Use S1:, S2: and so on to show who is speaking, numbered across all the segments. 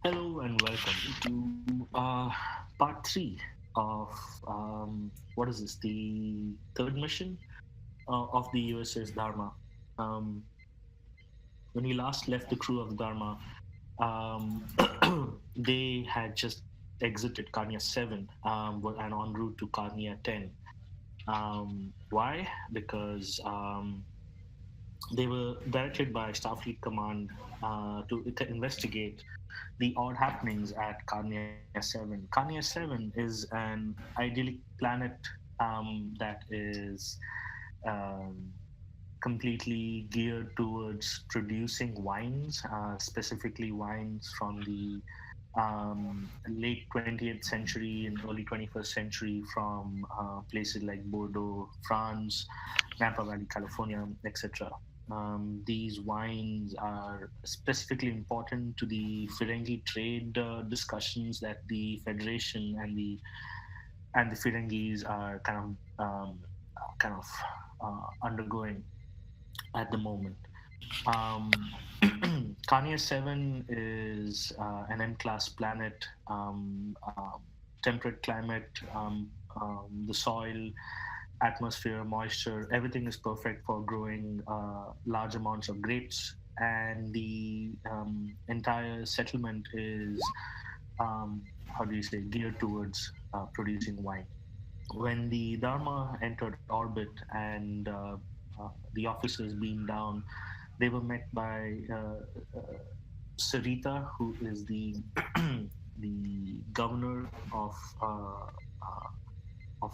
S1: Hello and welcome to part three of what is this? The third mission of the USS Dharma. Um, when we last left the crew of the Dharma, um, they had just exited Carnia 7 and en route to Carnia 10. Why? Because they were directed by Starfleet Command to investigate the odd happenings at Carnia 7. Carnia 7 is an idyllic planet that is um, completely geared towards producing wines, specifically wines from the late 20th century and early 21st century from places like Bordeaux, France, Napa Valley, California, etc. These wines are specifically important to the Ferengi trade discussions that the Federation and the Ferengis are kind of undergoing at the moment. Um, Carnia 7 is an M class planet, temperate climate, the soil, atmosphere, moisture, everything is perfect for growing large amounts of grapes. And the entire settlement is, how do you say, geared towards producing wine. When the Dharma entered orbit and the officers beamed down, they were met by Sarita, who is the the governor of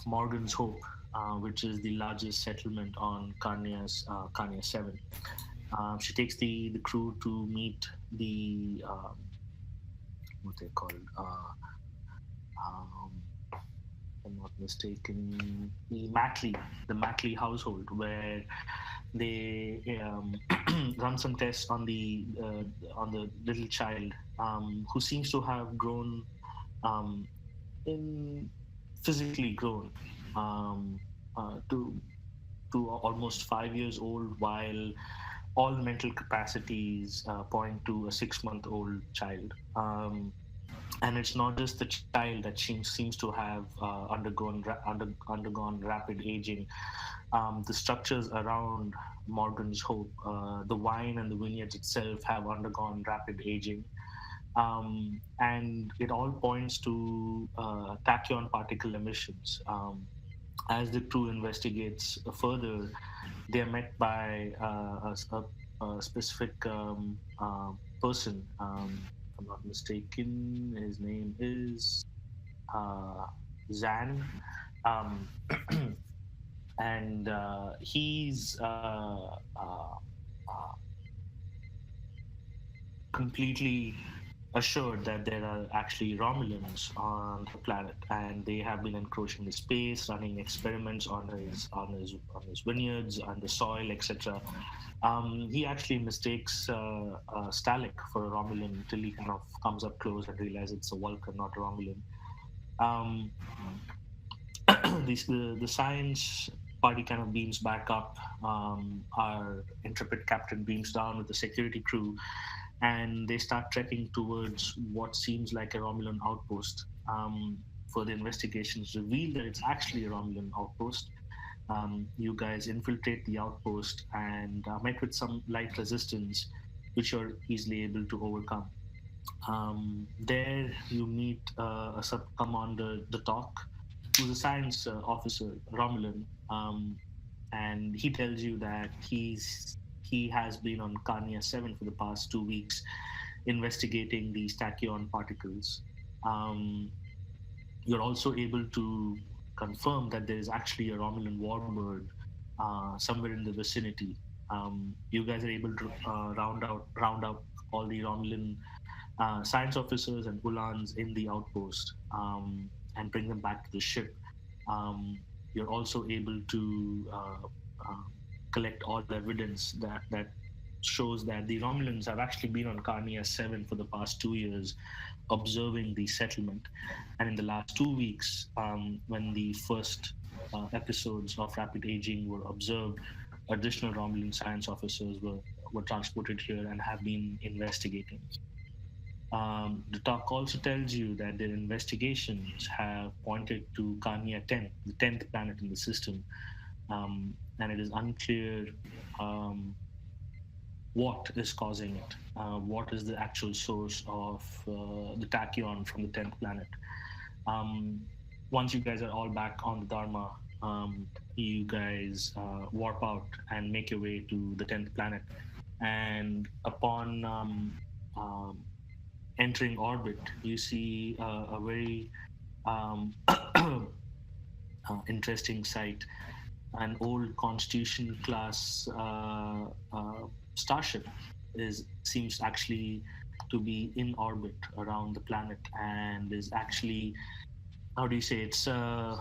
S1: Morgan's Hope, which is the largest settlement on Carnia 7. She takes the crew to meet the what they called. Um, if I'm not mistaken, the Matley household, where they run some tests on the little child who seems to have grown um, in physically grown um, to almost 5 years old, while all mental capacities point to a 6-month-old child. And it's not just the child that seems to have undergone rapid aging. The structures around Morgan's Hope, the wine and the vineyards itself have undergone rapid aging. And it all points to tachyon particle emissions. As the crew investigates further, they are met by a specific person. If I'm not mistaken, his name is uh, Zan. Um, and he's completely assured that there are actually Romulans on the planet, and they have been encroaching the space, running experiments on his vineyards, on the soil, etc. He actually mistakes Stalic for a Romulan until he kind of comes up close and realizes it's a Vulcan, not a Romulan. Um, the science party kind of beams back up. Our intrepid captain beams down with the security crew, and they start trekking towards what seems like a Romulan outpost. Further investigations reveal that it's actually a Romulan outpost. You guys infiltrate the outpost and met with some light resistance, which you're easily able to overcome. There, you meet a sub commander, the Talk, who's a science officer, Romulan, and he tells you that he has been on Carnia 7 for the past 2 weeks investigating these tachyon particles. Um, you're also able to confirm that there is actually a Romulan warbird somewhere in the vicinity. You guys are able to round up all the Romulan science officers and Ulans in the outpost and bring them back to the ship. You're also able to uh, collect all the evidence that shows that the Romulans have actually been on Carnia 7 for the past 2 years, observing the settlement. And in the last 2 weeks, when the first episodes of rapid aging were observed, additional Romulan science officers were transported here and have been investigating. The talk also tells you that their investigations have pointed to Carnia 10, the 10th planet in the system, and it is unclear um, what is causing it. What is the actual source of the tachyon from the 10th planet? Um, Once you guys are all back on the Dharma, you guys warp out and make your way to the 10th planet. And upon entering orbit, you see a very interesting sight. An old Constitution class starship seems actually to be in orbit around the planet and is actually, how do you say, it's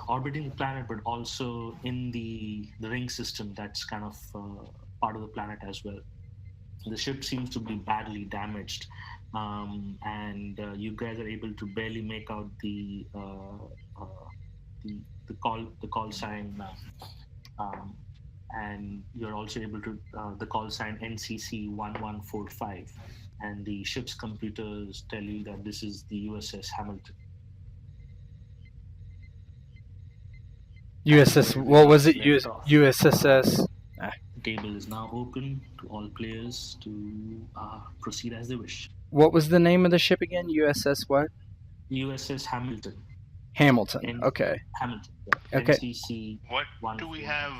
S1: orbiting the planet but also in the ring system that's kind of part of the planet as well. The ship seems to be badly damaged, and you guys are able to barely make out the call sign, and you're also able to the call sign NCC 1145, and the ship's computers tell you that this is the USS Hamilton.
S2: USS, what was it? USSS?
S1: The table is now open to all players to proceed as they wish.
S2: What was the name of the ship again? USS what?
S1: USS Hamilton.
S2: Hamilton. Okay.
S1: Hamilton.
S2: Yeah. Okay.
S1: NCC.
S3: What do we have?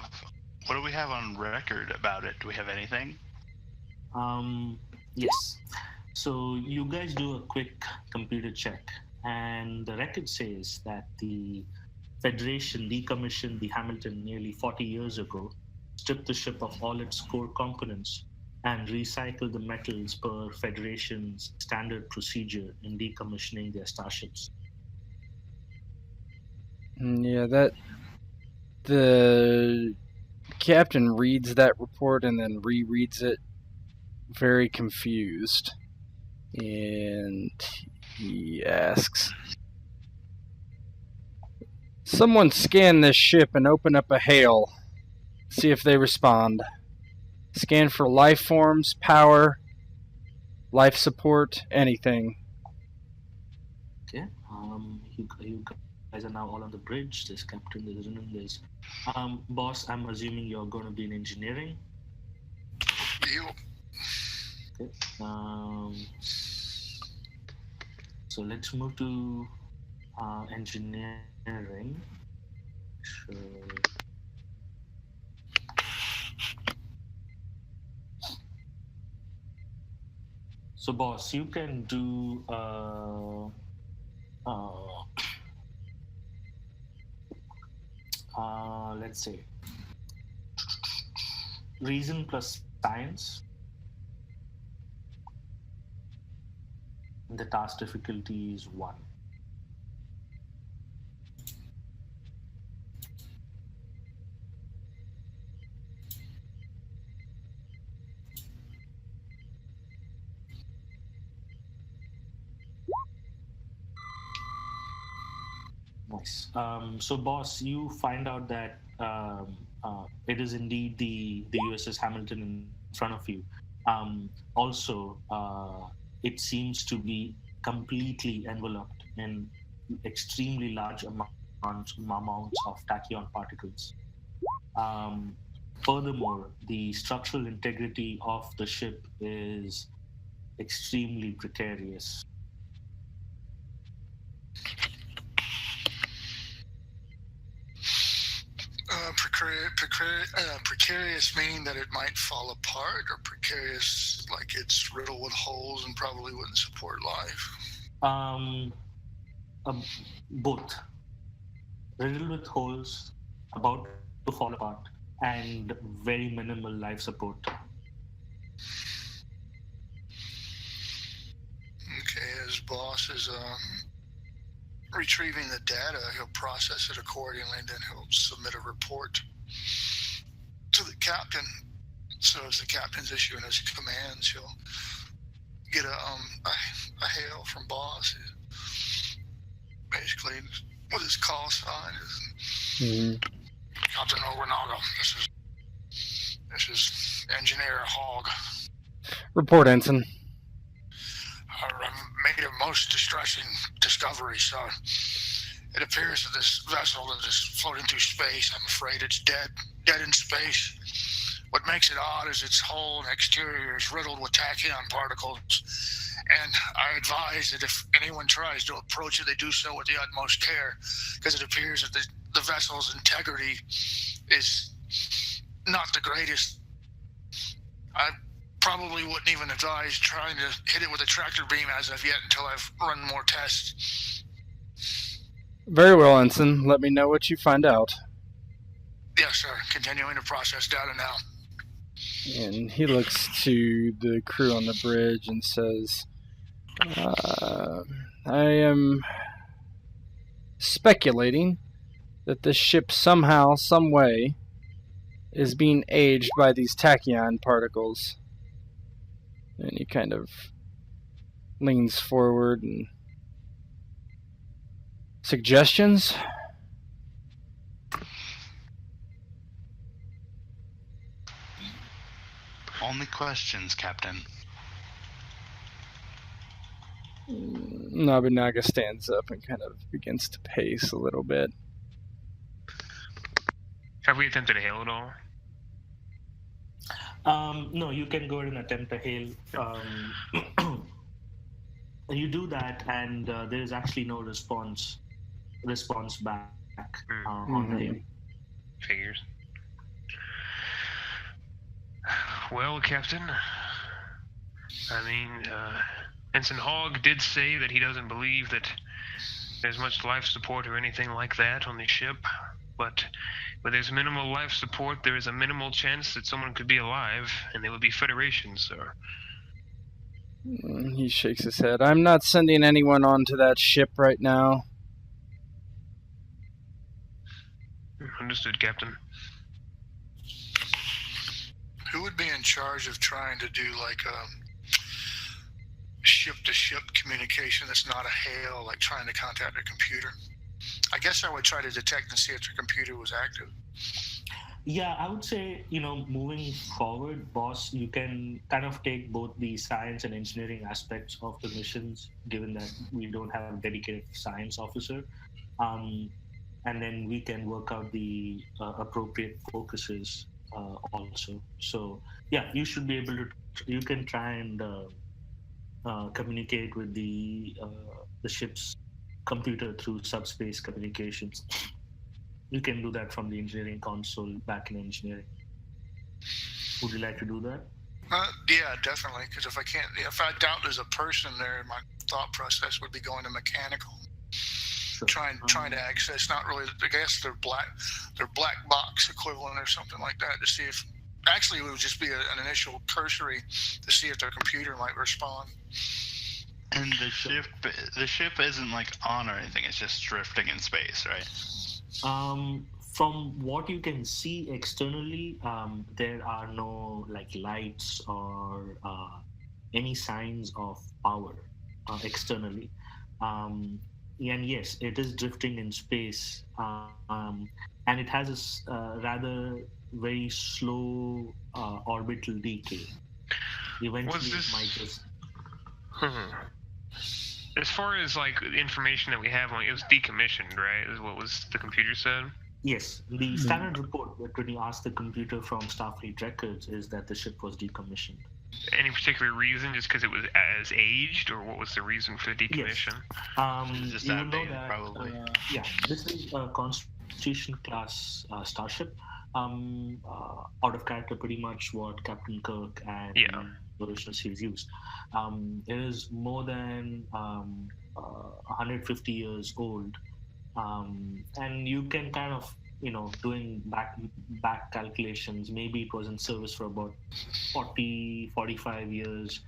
S3: What do we have on record about it? Do we have anything?
S1: Yes. So you guys do a quick computer check, and the record says that the Federation decommissioned the Hamilton nearly 40 years ago, stripped the ship of all its core components, and recycled the metals per Federation's standard procedure in decommissioning their starships.
S2: Yeah, that the captain reads that report and then rereads it, very confused, and he asks, "Someone scan this ship and open up a hail. See if they respond. Scan for life forms, power, life support, anything."
S1: Okay. You guys are now all on the bridge. There's Captain, there's Rinnan, there's boss. I'm assuming you're going to be in engineering.
S4: Yep.
S1: Okay. So let's move to engineering. Sure. So, boss, you can do let's say reason plus science. The task difficulty is 1. Nice. So, boss, you find out that it is indeed the USS Hamilton in front of you. Also, it seems to be completely enveloped in extremely large amounts of tachyon particles. Furthermore, the structural integrity of the ship is extremely precarious.
S4: Precarious meaning that it might fall apart, or precarious like it's riddled with holes and probably wouldn't support life?
S1: Both. Riddled with holes, about to fall apart, and very minimal life support.
S4: Okay, as boss is retrieving the data, he'll process it accordingly, then he'll submit a report to the captain. So as the captain's issuing his commands, he'll get a hail from boss, basically with his call sign. Captain Nobunaga, this is Engineer Hogg.
S2: Report, Ensign.
S4: made a most distressing discovery. So it appears that this vessel that is floating through space, I'm afraid it's dead in space. What makes it odd is its hull and exterior is riddled with tachyon particles. And I advise that if anyone tries to approach it, they do so with the utmost care, because it appears that the vessel's integrity is not the greatest. I probably wouldn't even advise trying to hit it with a tractor beam as of yet until I've run more tests.
S2: Very well, Ensign. Let me know what you find out.
S4: Yes, sir. Continuing to process data now.
S2: And he looks to the crew on the bridge and says, I am speculating that this ship somehow, some way, is being aged by these tachyon particles. And he kind of leans forward and... Suggestions?
S3: Only questions, Captain.
S2: Nobunaga stands up and kind of begins to pace a little bit.
S5: Have we attempted to hail at all?
S1: No, you can go ahead and attempt to hail. You do that, and there is actually no response back on the hail.
S5: Figures. Well, Captain, I mean, Ensign Hogg did say that he doesn't believe that there's much life support or anything like that on the ship, but where there's minimal life support, there is a minimal chance that someone could be alive, and they would be Federation, sir.
S2: He shakes his head. I'm not sending anyone onto that ship right now.
S5: Understood, Captain.
S4: Who would be in charge of trying to do like ship-to-ship communication that's not a hail, like trying to contact a computer? I guess I would try to detect and see if the computer was active.
S1: Yeah, I would say, moving forward, boss, you can kind of take both the science and engineering aspects of the missions, given that we don't have a dedicated science officer. And then we can work out the appropriate focuses also. So, yeah, you should be able to, you can try and communicate with the ship's computer through subspace communications. You can do that from the engineering console back in engineering. Would you like to do that?
S4: Yeah, definitely. Because if I doubt there's a person there, my thought process would be going to mechanical,
S1: Sure.
S4: trying to access. Not really. I guess their black box equivalent or something like that to see if. Actually, it would just be an initial cursory to see if their computer might respond.
S3: And the ship isn't like on or anything. It's just drifting in space, right?
S1: From what you can see externally, there are no lights or any signs of power externally. And yes, it is drifting in space, and it has a rather very slow orbital decay. Eventually, it might just.
S5: As far as the information that we have, it was decommissioned, right? Is what was the computer said?
S1: Yes, the standard report when you ask the computer from Starfleet records is that the ship was decommissioned.
S5: Any particular reason? Just because it was as aged, or what was the reason for the decommission?
S1: Yes.
S3: Just
S1: You
S3: that
S1: know
S3: big,
S1: that,
S3: probably.
S1: yeah, this is a Constitution class starship. Out of character, pretty much what Captain Kirk and the original series used. It is more than 150 years old, and you can kind of doing back calculations. Maybe it was in service for about 45 years,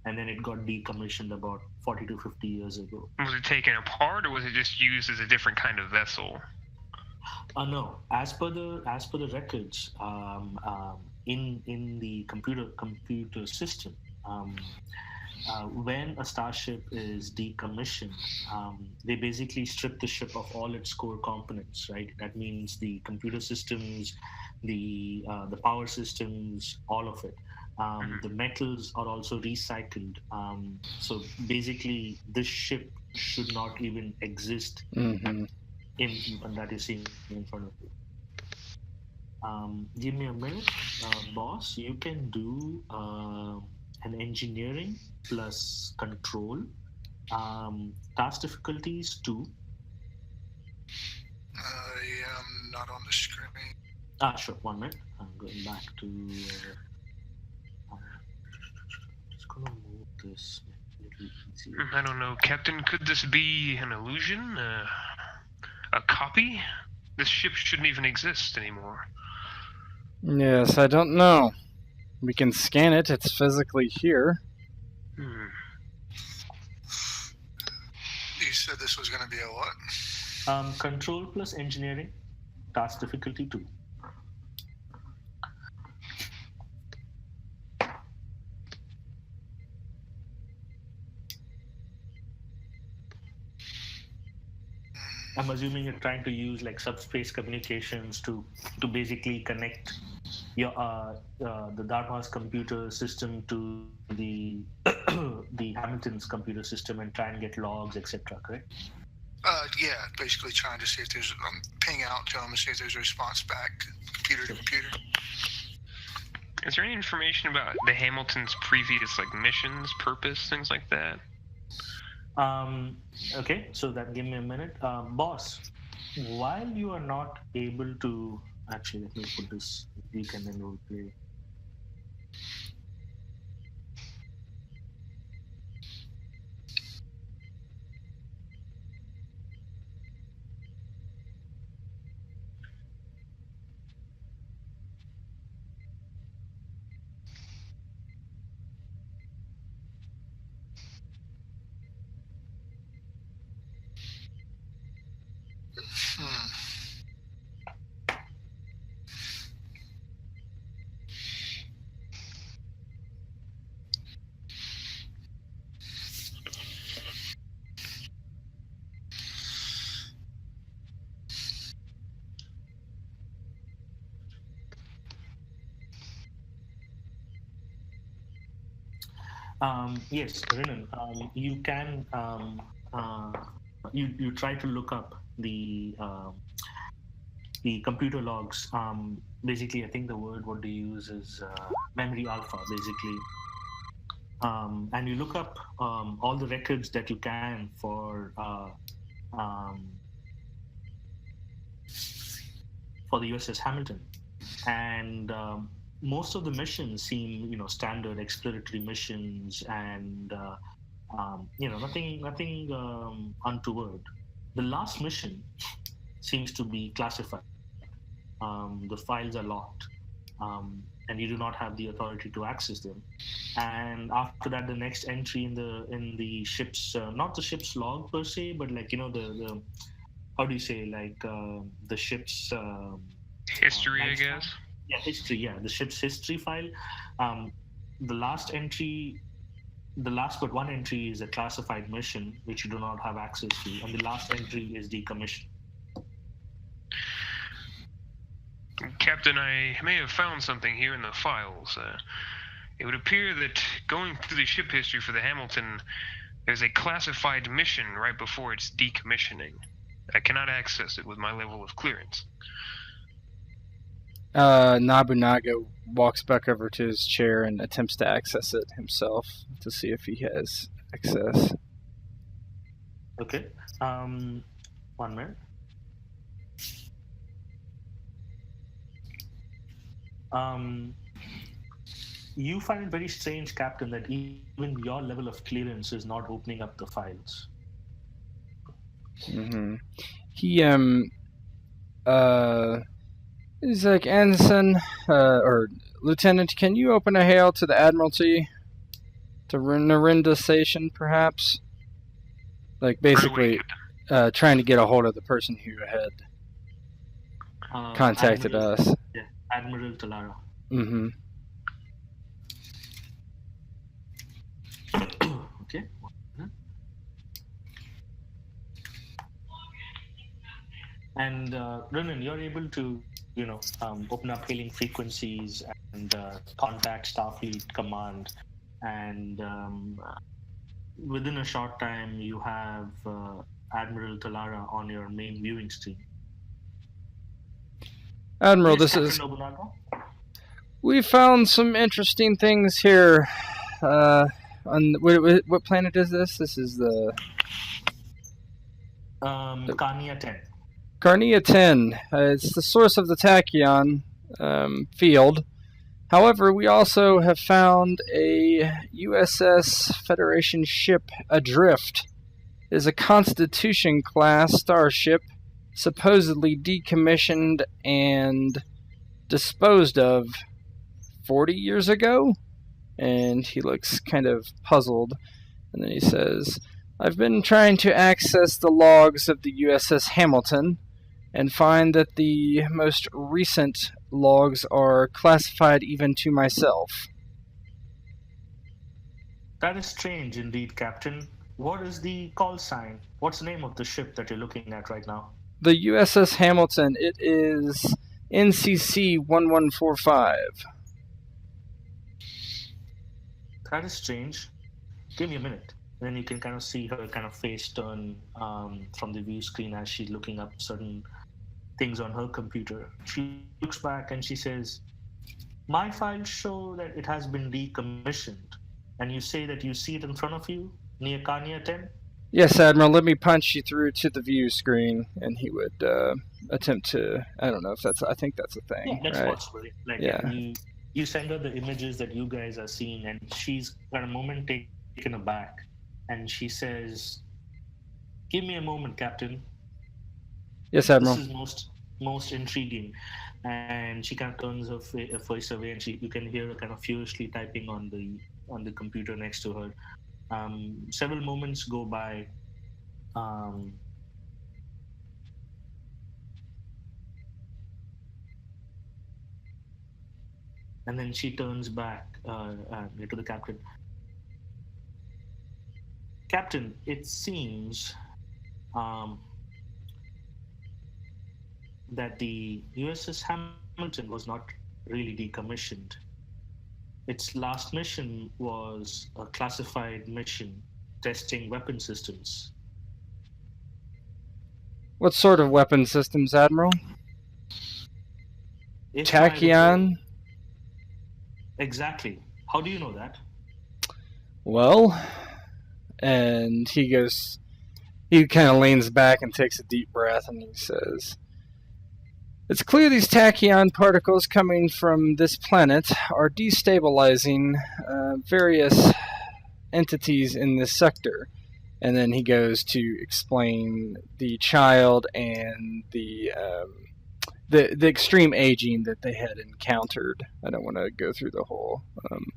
S1: and then it got decommissioned about 40 to 50 years ago.
S5: Was it taken apart, or was it just used as a different kind of vessel?
S1: No, as per the records, in the computer system, when a starship is decommissioned, they basically strip the ship of all its core components, right? That means the computer systems, the power systems, all of it. The metals are also recycled. So basically, this ship should not even exist
S2: Mm-hmm.
S1: in that you're seeing in front of you. Give me a minute, boss. You can do an engineering plus control. Task difficulties 2.
S4: Yeah, I'm not on the screen.
S1: Sure. 1 minute. I'm going back to. Just gonna move this a little easier.
S5: I don't know, Captain. Could this be an illusion? A copy? This ship shouldn't even exist anymore.
S2: Yes, I don't know. We can scan it. It's physically here.
S4: You said this was going to be a what?
S1: Control plus engineering. Task difficulty 2. I'm assuming you're trying to use like subspace communications to basically connect your the Dharma's computer system to the the Hamilton's computer system and try and get logs, etc. Correct?
S4: Yeah, basically trying to see if there's ping out to them and see if there's a response back, computer to computer.
S5: Is there any information about the Hamilton's previous like missions, purpose, things like that?
S1: Okay, so that give me a minute. Boss, while you are not able to actually let me put this you can then role play. Yes, Renan, you can you try to look up the computer logs. Basically, I think the word what they use is memory alpha, basically. And you look up all the records that you can for the USS Hamilton, and most of the missions seem, standard exploratory missions, and nothing untoward. The last mission seems to be classified. The files are locked, and you do not have the authority to access them. And after that, the next entry in the ship's not the ship's log per se, but like the how do you say, like the ship's
S5: history, I guess.
S1: Yeah, history. Yeah, the ship's history file. The last but one entry is a classified mission which you do not have access to, and the last entry is decommission.
S5: Captain, I may have found something here in the files. It would appear that going through the ship history for the Hamilton, there's a classified mission right before its decommissioning. I cannot access it with my level of clearance.
S2: Nobunaga walks back over to his chair and attempts to access it himself to see if he has access.
S1: Okay. 1 minute. You find it very strange, Captain, that even your level of clearance is not opening up the files.
S2: Mm-hmm. He he's like, Ensign, or Lieutenant, can you open a hail to the Admiralty? To Narinda Station, perhaps? Like, basically, trying to get a hold of the person who had contacted us.
S1: Yeah, Admiral Talara.
S2: Mm-hmm.
S1: And Ronan, you're able to, open up hailing frequencies and contact Starfleet Command. And within a short time, you have Admiral Talara on your main viewing screen.
S2: Admiral,
S1: Yes,
S2: this
S1: Captain
S2: is.
S1: Nobunaga?
S2: We found some interesting things here. On what planet is this? This is the
S1: Carnia 10.
S2: Carnia 10. It's the source of the tachyon field. However, we also have found a USS Federation ship adrift. It is a Constitution-class starship, supposedly decommissioned and disposed of 40 years ago? And he looks kind of puzzled. And then he says, I've been trying to access the logs of the USS Hamilton and find that the most recent logs are classified even to myself.
S1: That is strange indeed, Captain. What is the call sign? What's the name of the ship that you're looking at right now?
S2: The USS Hamilton, it is NCC 1145.
S1: That is strange. Give me a minute. And then you can kind of see her kind of face turn from the view screen as she's looking up certain things on her computer. She looks back and she says, my files show that it has been decommissioned. And you say that you see it in front of you, near Carnia 10?
S2: Yes, Admiral, let me punch you through to the view screen. And he would attempt to, I don't know if that's, I think that's a thing.
S1: Yeah, that's
S2: right?
S1: possible. Like,
S2: Yeah.
S1: You send her the images that you guys are seeing, and she's got a moment taken aback. And she says, give me a moment, Captain.
S2: Yes, Admiral.
S1: This is most intriguing. And she kind of turns her face away, and you can hear her kind of furiously typing on the computer next to her. Several moments go by. And then she turns back to the captain. Captain, it seems that the USS Hamilton was not really decommissioned. Its last mission was a classified mission testing weapon systems.
S2: What sort of weapon systems, Admiral?
S1: If I
S2: Tachyon?
S1: recall- Exactly. How do you know that?
S2: Well, and he kind of leans back and takes a deep breath, and he says, it's clear these tachyon particles coming from this planet are destabilizing various entities in this sector. And then he goes to explain the child and the extreme aging that they had encountered. I don't want to go through the whole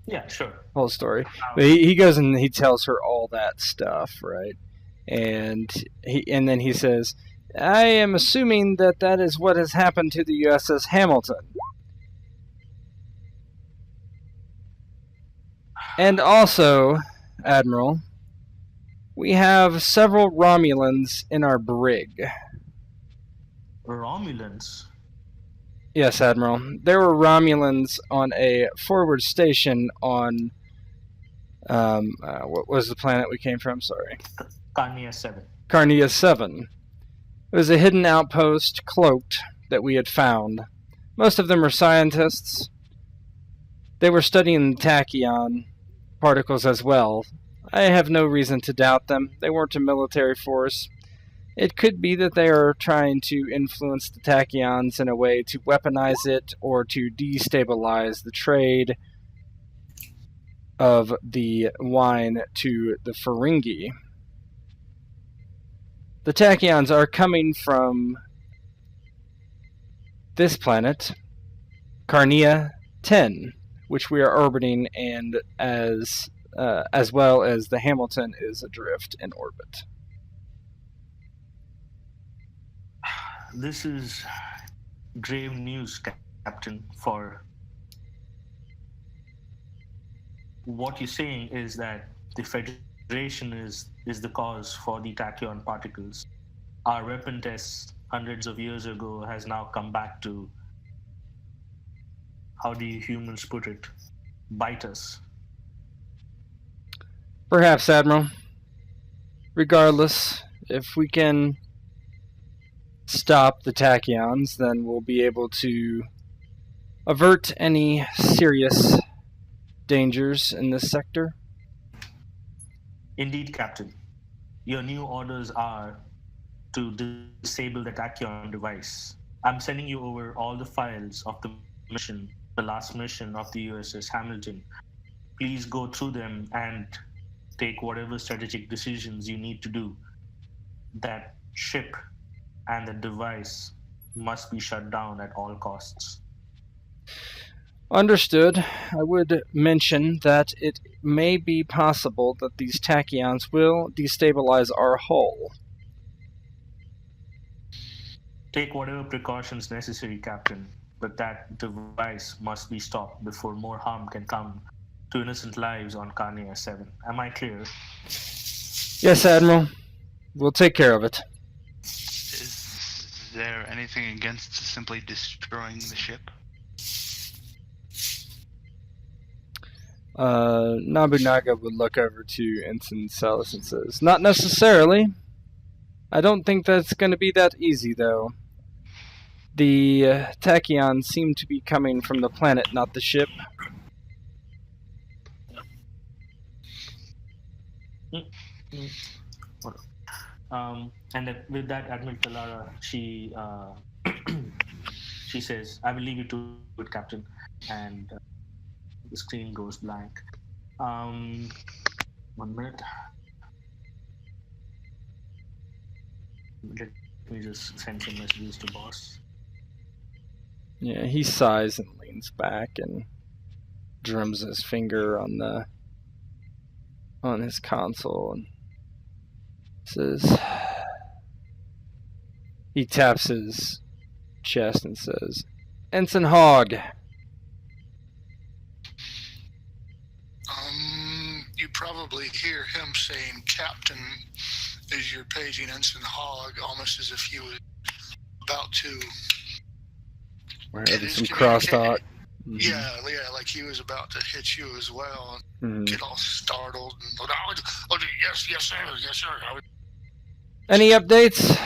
S1: Yeah, sure.
S2: whole story. But he goes and he tells her all that stuff, right? And then he says, I am assuming that is what has happened to the USS Hamilton. And also, Admiral, we have several Romulans in our brig.
S1: Romulans?
S2: Yes, Admiral. There were Romulans on a forward station on... what was the planet we came from? Sorry.
S1: Carnia 7.
S2: Carnia 7. It was a hidden outpost, cloaked, that we had found. Most of them were scientists. They were studying the tachyon particles as well. I have no reason to doubt them. They weren't a military force. It could be that they are trying to influence the tachyons in a way to weaponize it or to destabilize the trade of the wine to the Ferengi. The tachyons are coming from this planet, Carnia 10, which we are orbiting, and as well as the Hamilton is adrift in orbit.
S1: This is grave news, Captain, for what you're saying is that the Federation is the cause for the tachyon particles. Our weapon tests hundreds of years ago has now come back to, how do you humans put it, bite us.
S2: Perhaps, Admiral. Regardless, if we can stop the tachyons, then we'll be able to avert any serious dangers in this sector.
S1: Indeed, Captain. Your new orders are to disable the tachyon device. I'm sending you over all the files of the mission, the last mission of the USS Hamilton. Please go through them and take whatever strategic decisions you need to do. That ship and the device must be shut down at all costs.
S2: Understood. I would mention that it may be possible that these tachyons will destabilize our hull.
S1: Take whatever precautions necessary, Captain, but that device must be stopped before more harm can come to innocent lives on Carnia 7. Am I clear?
S2: Yes, Admiral. We'll take care of it.
S3: Is there anything against simply destroying the ship?
S2: Nobunaga would look over to Ensign Salas and says, "Not necessarily. I don't think that's going to be that easy, though. The tachyons seem to be coming from the planet, not the ship."
S1: And with that, Admiral Talara, she she says, "I will leave you to it, Captain." And the screen goes blank. 1 minute. Let me just send some messages to boss.
S2: Yeah, he sighs and leans back and drums his finger on his console and says, he taps his chest and says, "Ensign Hogg."
S4: You probably hear him saying Captain as you're paging Ensign Hogg, almost as if he was about to...
S2: We're having some crosstalk.
S4: Mm-hmm. Yeah, like he was about to hit you as well, and get all startled. And, yes, sir.
S2: Any updates?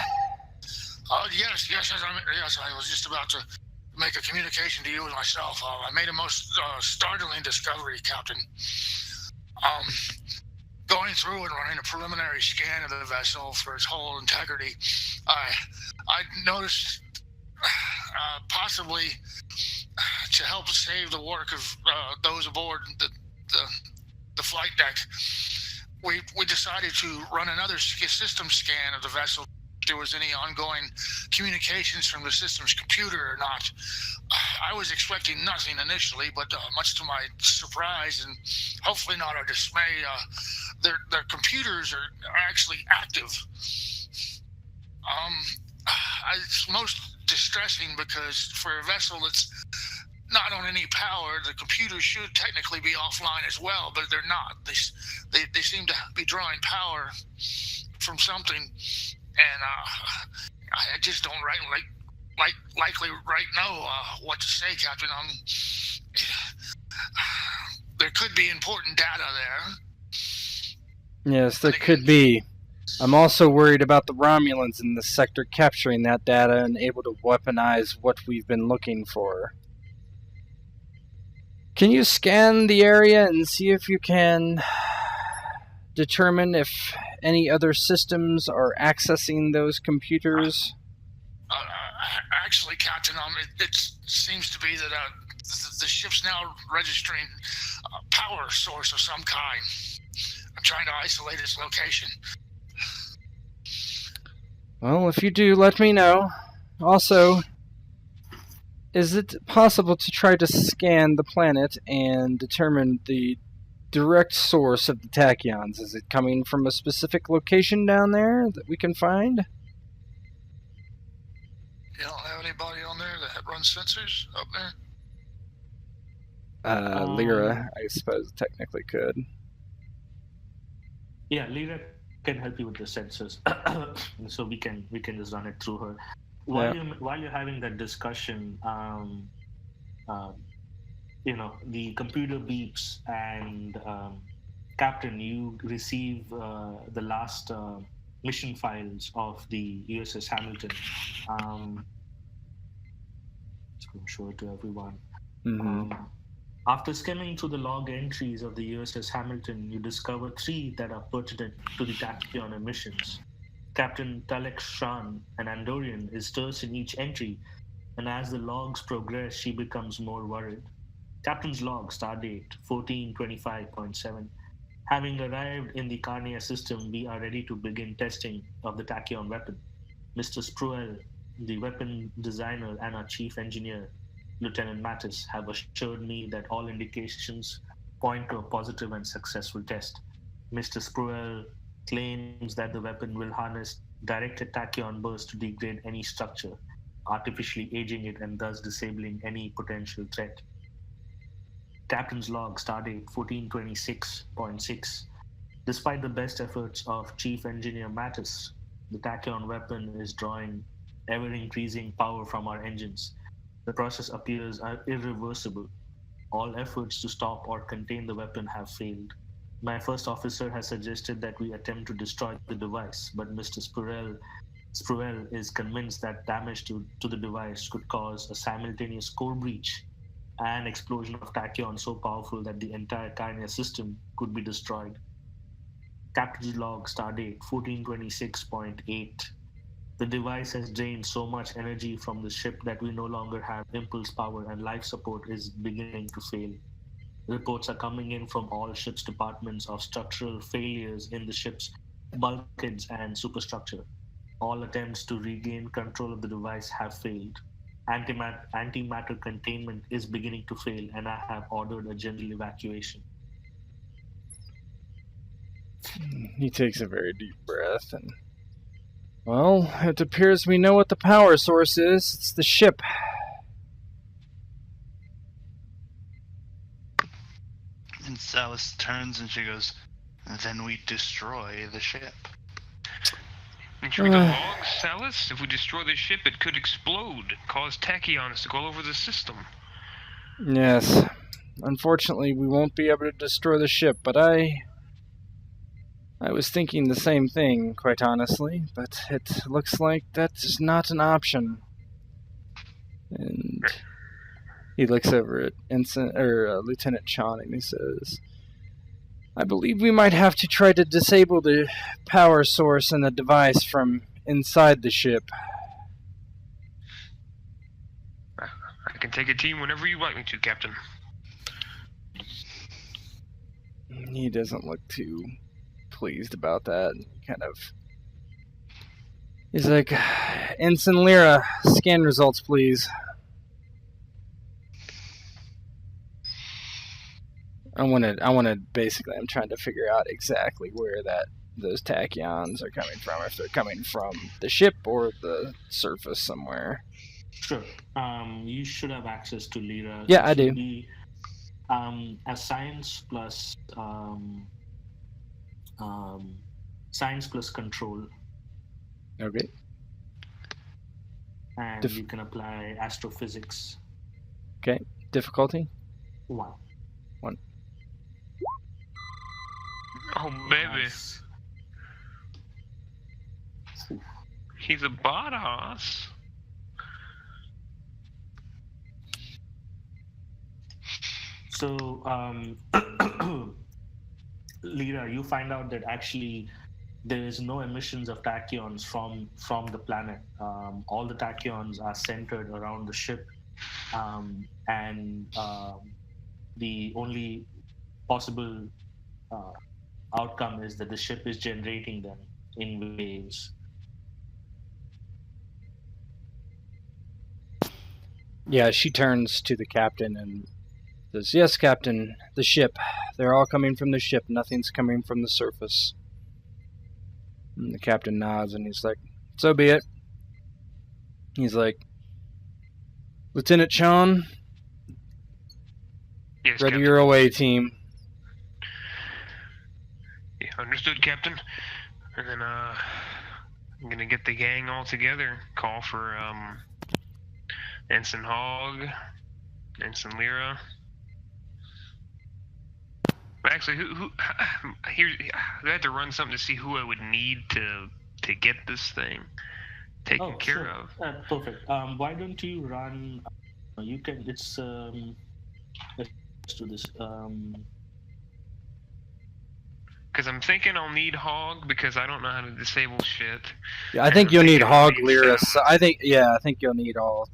S4: Yes. I was just about to make a communication to you and myself. I made a most startling discovery, Captain. Going through and running a preliminary scan of the vessel for its hull integrity, I noticed, possibly to help save the work of those aboard the flight deck, we decided to run another system scan of the vessel. If there was any ongoing communications from the system's computer or not. I was expecting nothing initially, but much to my surprise and hopefully not our dismay, their computers are actually active. It's most distressing because for a vessel that's not on any power, the computers should technically be offline as well, but they're not. They seem to be drawing power from something, and I just don't likely know what to say, Captain. There could be important data there.
S2: Yes, there could be. I'm also worried about the Romulans in this sector capturing that data and able to weaponize what we've been looking for. Can you scan the area and see if you can determine if any other systems are accessing those computers?
S4: Actually, Captain, it seems to be that the ship's now registering a power source of some kind. I'm trying to isolate its location.
S2: Well, if you do, let me know. Also, is it possible to try to scan the planet and determine the direct source of the tachyons? Is it coming from a specific location down there that we can find?
S4: You don't have anybody on there that runs sensors up there?
S2: Lyra, I suppose, technically could.
S1: Yeah, Lyra can help you with the sensors, so we can just run it through her. while you're having that discussion, uh, the computer beeps, and Captain, you receive the last mission files of the USS Hamilton. Just going to show it to everyone. After skimming through the log entries of the USS Hamilton, you discover 3 that are pertinent to the tachyon emissions. Captain Talek Shan, an Andorian, is terse in each entry, and as the logs progress, she becomes more worried. Captain's log, stardate 1425.7. Having arrived in the Carnia system, we are ready to begin testing of the tachyon weapon. Mr. Spruell, the weapon designer, and our chief engineer, Lieutenant Mattis, have assured me that all indications point to a positive and successful test. Mr. Spruell claims that the weapon will harness directed tachyon bursts to degrade any structure, artificially aging it and thus disabling any potential threat. Captain's log, stardate 1426.6. Despite the best efforts of Chief Engineer Mattis, the tachyon weapon is drawing ever-increasing power from our engines. The process appears irreversible. All efforts to stop or contain the weapon have failed. My first officer has suggested that we attempt to destroy the device, but Mr. Spruell is convinced that damage to the device could cause a simultaneous core breach and explosion of tachyon so powerful that the entire Carnia system could be destroyed. Captain's log, stardate 1426.8. The device has drained so much energy from the ship that we no longer have impulse power, and life support is beginning to fail. Reports are coming in from all ship's departments of structural failures in the ship's bulkheads and superstructure. All attempts to regain control of the device have failed. Antimatter containment is beginning to fail, and I have ordered a general evacuation.
S2: He takes a very deep breath and... Well, it appears we know what the power source is. It's the ship.
S3: And Salis turns and she goes, "Then we destroy the ship."
S5: Did you read the logs, Salis? If we destroy the ship, it could explode, cause tachyons to go all over the system.
S2: Yes. Unfortunately, we won't be able to destroy the ship, but I was thinking the same thing, quite honestly, but it looks like that's not an option. And he looks over at Lieutenant Chan and he says, "I believe we might have to try to disable the power source and the device from inside the ship."
S5: I can take a team whenever you want me to, Captain.
S2: He doesn't look too pleased about that. He's like, "Ensign Lyra, scan results, please." I'm trying to figure out exactly where those tachyons are coming from, if they're coming from the ship or the surface somewhere.
S1: Sure. You should have access to Lyra.
S2: Yeah, I do.
S1: Be, a science plus control.
S2: Okay.
S1: And you can apply astrophysics.
S2: Okay. Difficulty?
S1: 1.
S5: Oh, baby.
S1: Nice.
S5: He's a badass.
S1: So, Lyra, you find out that actually there is no emissions of tachyons from the planet. All the tachyons are centered around the ship, and the only possible outcome is that the ship is generating them in waves.
S2: Yeah, she turns to the captain and says, "Yes, Captain, the ship. They're all coming from the ship. Nothing's coming from the surface." And the captain nods and he's like, "So be it." He's like, "Lieutenant Chan,
S5: Yes,
S2: ready
S5: Captain.
S2: your away team."
S5: Yeah, understood, Captain. And then, I'm gonna get the gang all together. Call for Ensign Hogg, Ensign Lyra. Actually, who here? I have to run something to see who I would need to get this thing taken care
S1: sure.
S5: of.
S1: Perfect. Why don't you run? You can. It's let's do this.
S5: Because I'm thinking I'll need Hogg because I don't know how to disable shit.
S2: Yeah, I think you'll need Hogg, Lyra. So I think you'll need all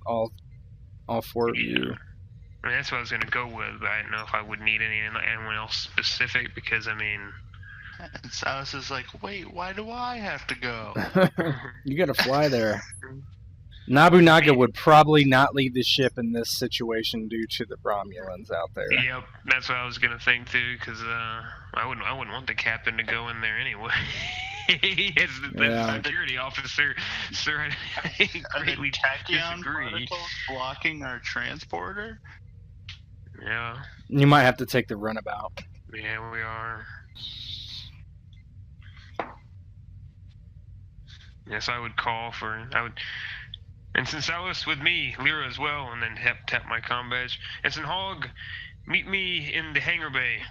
S2: four of you.
S5: I mean, that's what I was gonna go with, but I didn't know if I would need anyone else specific because I mean.
S3: And Silas is like, wait, why do I have to go?
S2: You gotta fly there. Nobunaga would probably not leave the ship in this situation due to the Romulans out there.
S5: Yep, that's what I was gonna think too, because I wouldn't want the captain to go in there anyway. As the security officer, sir, I greatly
S3: tachyon
S5: disagree.
S3: particles blocking our transporter?
S5: Yeah.
S2: You might have to take the runabout.
S5: Yeah, we are. Yes, I would call for. And since I was with me, Lyra as well, and then tap my comm badge. Ensign Hogg, meet me in the hangar bay.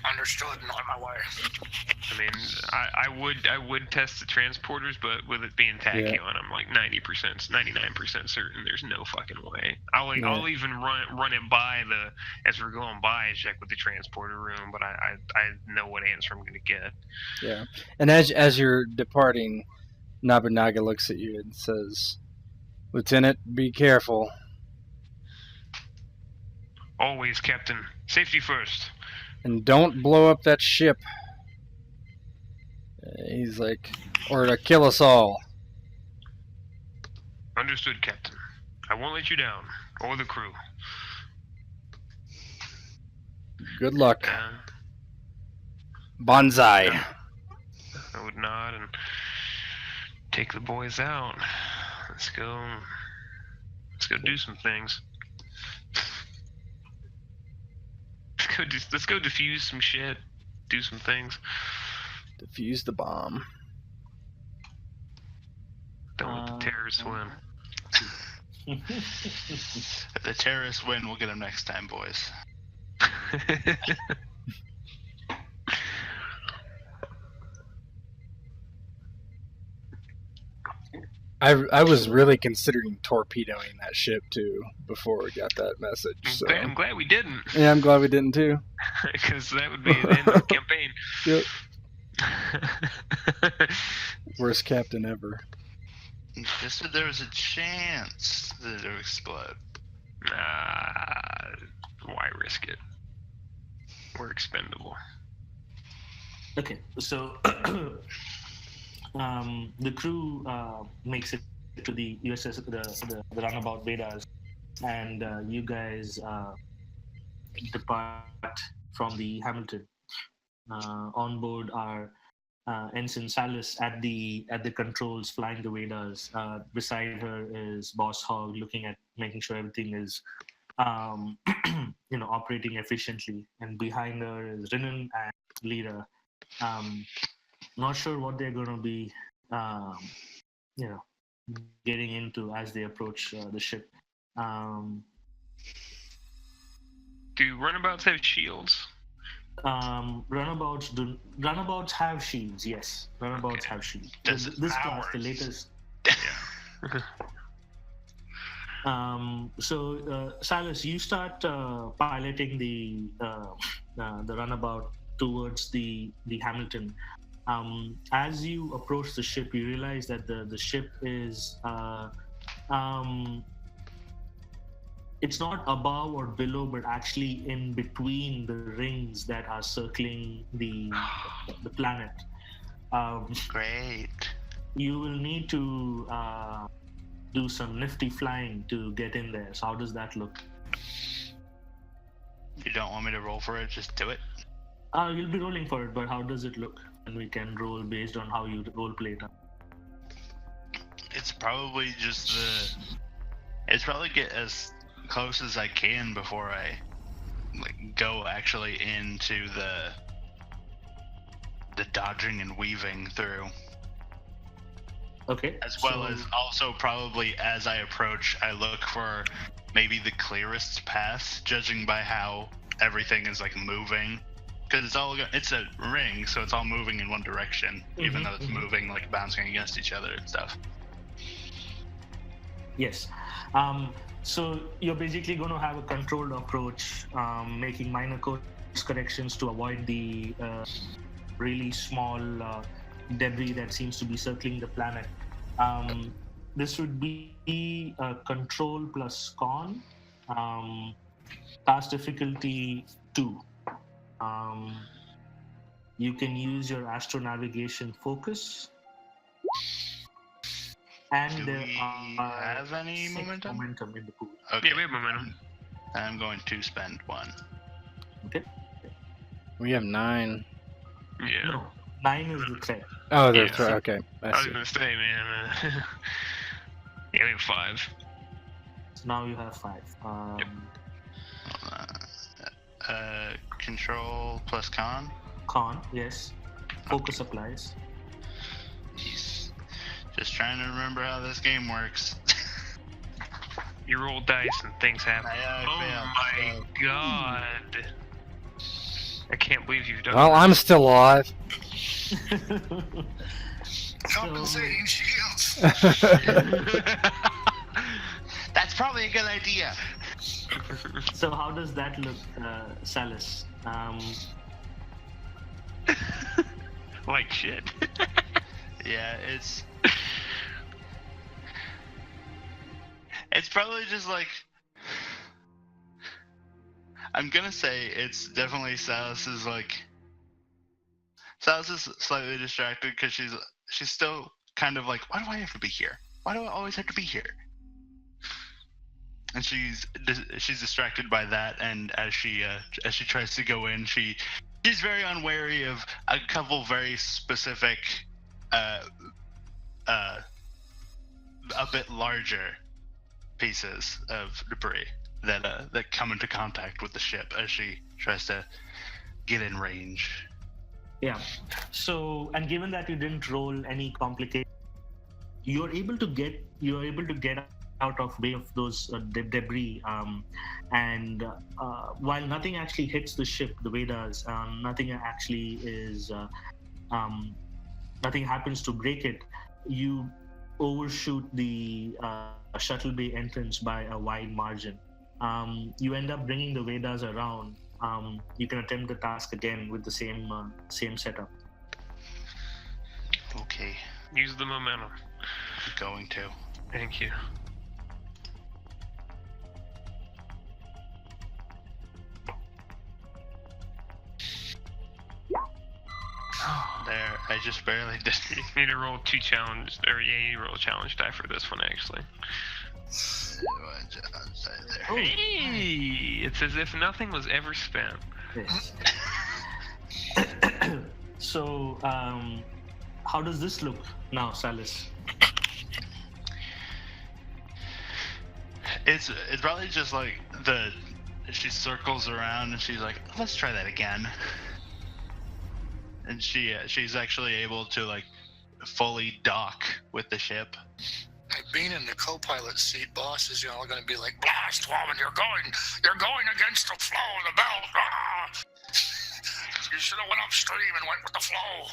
S4: Understood, and on my way.
S5: I mean, I would test the transporters, but with it being tachyon, I'm like 90%, 99% certain there's no fucking way. I'll even run it by as we're going by, check with the transporter room, but I know what answer I'm gonna get.
S2: Yeah, and as you're departing, Nobunaga looks at you and says, "Lieutenant, be careful."
S5: Always, Captain. Safety first.
S2: And don't blow up that ship. He's like, or to kill us all.
S5: Understood, Captain. I won't let you down, or the crew.
S2: Good luck. Bonsai.
S5: I would nod and take the boys out. Let's go do some things. Let's go defuse some shit. Do some things.
S2: Defuse the bomb.
S5: Don't let the terrorists win.
S3: If the terrorists win, we'll get them next time, boys.
S2: I was really considering torpedoing that ship too before we got that message. So.
S5: I'm glad we didn't.
S2: Yeah, I'm glad we didn't too.
S5: Because that would be the end of the campaign.
S2: Yep. Worst captain ever.
S3: Just that there was a chance that it would explode.
S5: Why risk it? We're expendable.
S1: Okay, so the crew makes it to the USS, the runabout Vedas, and you guys depart from the Hamilton. On board are Ensign Salis at the controls, flying the Vedas. Beside her is Boss Hogg, making sure everything is operating efficiently, and behind her is Rinan and Lyra. Not sure what they're going to be, getting into as they approach the ship.
S5: Do runabouts have shields?
S1: Runabouts have shields. Yes, runabouts have shields. This class, the latest.
S5: Yeah.
S1: So Silas, you start piloting the runabout towards the Hamilton. As you approach the ship, you realize that the ship is it's not above or below, but actually in between the rings that are circling the planet.
S3: Great.
S1: You will need to do some nifty flying to get in there. So how does that look?
S3: You don't want me to roll for it? Just do it.
S1: You'll be rolling for it, but how does it look? And we can roll based on how you role play it.
S3: It's probably just it's probably get as close as I can before I go actually into the dodging and weaving through.
S1: Okay.
S3: As well as also probably as I approach, I look for maybe the clearest path, judging by how everything is like moving. Because it's a ring, so it's all moving in one direction, even though it's moving, like bouncing against each other and stuff.
S1: Yes. So you're basically going to have a controlled approach, making minor course corrections to avoid the really small debris that seems to be circling the planet. This would be a control plus con, task difficulty 2. You can use your astronavigation focus. And
S3: Do we have any momentum?
S1: Momentum in the pool.
S3: Okay.
S5: Yeah, we have momentum.
S3: I'm going to spend 1.
S1: Okay.
S2: We have 9.
S5: Yeah.
S1: No, 9 is the threat.
S2: Oh, that's
S5: Yeah.
S2: right. Okay.
S5: I
S2: I
S5: was
S2: see.
S5: gonna say, man. Yeah, we have 5.
S1: So now you have 5.
S5: Yep.
S3: Control plus con.
S1: Con, yes. Focus applies.
S3: Jeez. Just trying to remember how this game works.
S5: You roll dice and things happen.
S3: I
S5: Oh
S3: failed,
S5: my god. I can't believe you've done
S2: Well,
S5: that.
S2: I'm still alive.
S4: Compensating shields.
S3: That's probably a good idea.
S1: So how does that look, Salus?
S5: Like shit.
S3: Yeah, it's probably just like, I'm gonna say it's definitely Salus is slightly distracted because she's still kind of like, why do I have to be here? Why do I always have to be here? And she's distracted by that, and as she tries to go in, she's very unwary of a couple very specific, a bit larger pieces of debris that come into contact with the ship as she tries to get in range.
S1: Yeah. So, and given that you didn't roll any complicated, you're able to get out of way of those debris, and while nothing actually hits the ship the way it does, nothing actually is nothing happens to break it. You overshoot the shuttle bay entrance by a wide margin. You end up bringing the Vedas around. You can attempt the task again with the same setup.
S3: Okay,
S5: Use the momentum.
S3: I'm going to.
S5: Thank you.
S3: There, I just barely did.
S5: You need to roll 2 challenge, or yeah, you roll a challenge die for this one actually.
S1: Oh.
S5: Hey, it's as if nothing was ever spent.
S1: Yes. So, how does this look now, Salus?
S3: It's probably just like she circles around and she's like, let's try that again. And she's actually able to like fully dock with the ship.
S4: Like being in the co-pilot seat, boss is all going to be like, blast, woman, you're going against the flow of the belt. Ah! You should have went upstream and went with the flow.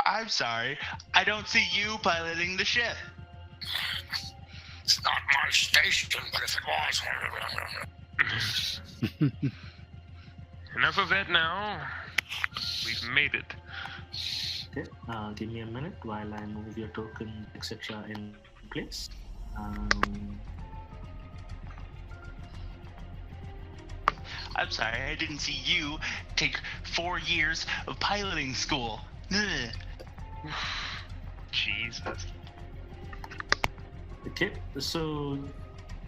S3: I'm sorry, I don't see you piloting the ship.
S4: It's not my station, but if it was.
S5: Enough of that now. We've made it.
S1: Okay, give me a minute while I move your token, etc. in place.
S3: I'm sorry, I didn't see you take 4 years of piloting school. Ugh.
S5: Jesus.
S1: Okay, so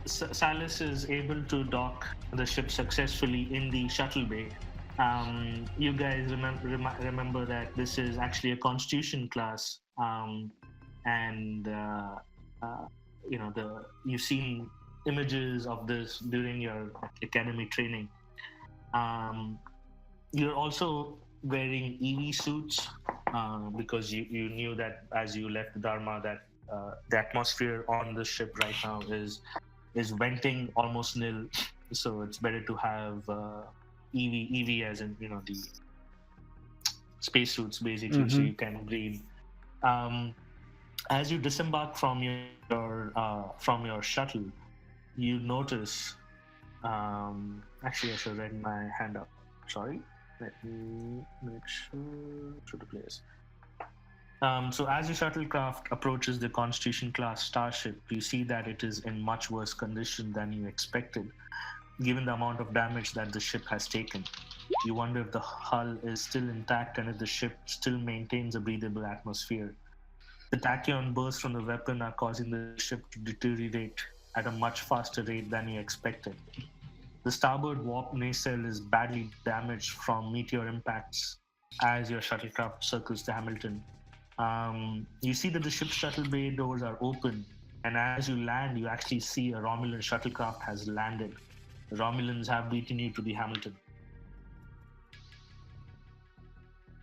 S1: Salus is able to dock the ship successfully in the shuttle bay. You guys remember that this is actually a Constitution class, and you've seen images of this during your academy training. You're also wearing EV suits because you knew that as you left the Dharma that the atmosphere on the ship right now is venting almost nil, so it's better to have EV as in the spacesuits basically, so you can breathe. As you disembark from your shuttle, you notice. Actually, I should write my hand up. Sorry. Let me make sure to the place. So as your shuttlecraft approaches the Constitution class starship, you see that it is in much worse condition than you expected, given the amount of damage that the ship has taken. You wonder if the hull is still intact and if the ship still maintains a breathable atmosphere. The tachyon bursts from the weapon are causing the ship to deteriorate at a much faster rate than you expected. The starboard warp nacelle is badly damaged from meteor impacts as your shuttlecraft circles the Hamilton. You see that the ship's shuttle bay doors are open, and as you land, you actually see a Romulan shuttlecraft has landed. The Romulans have beaten you to the Hamilton.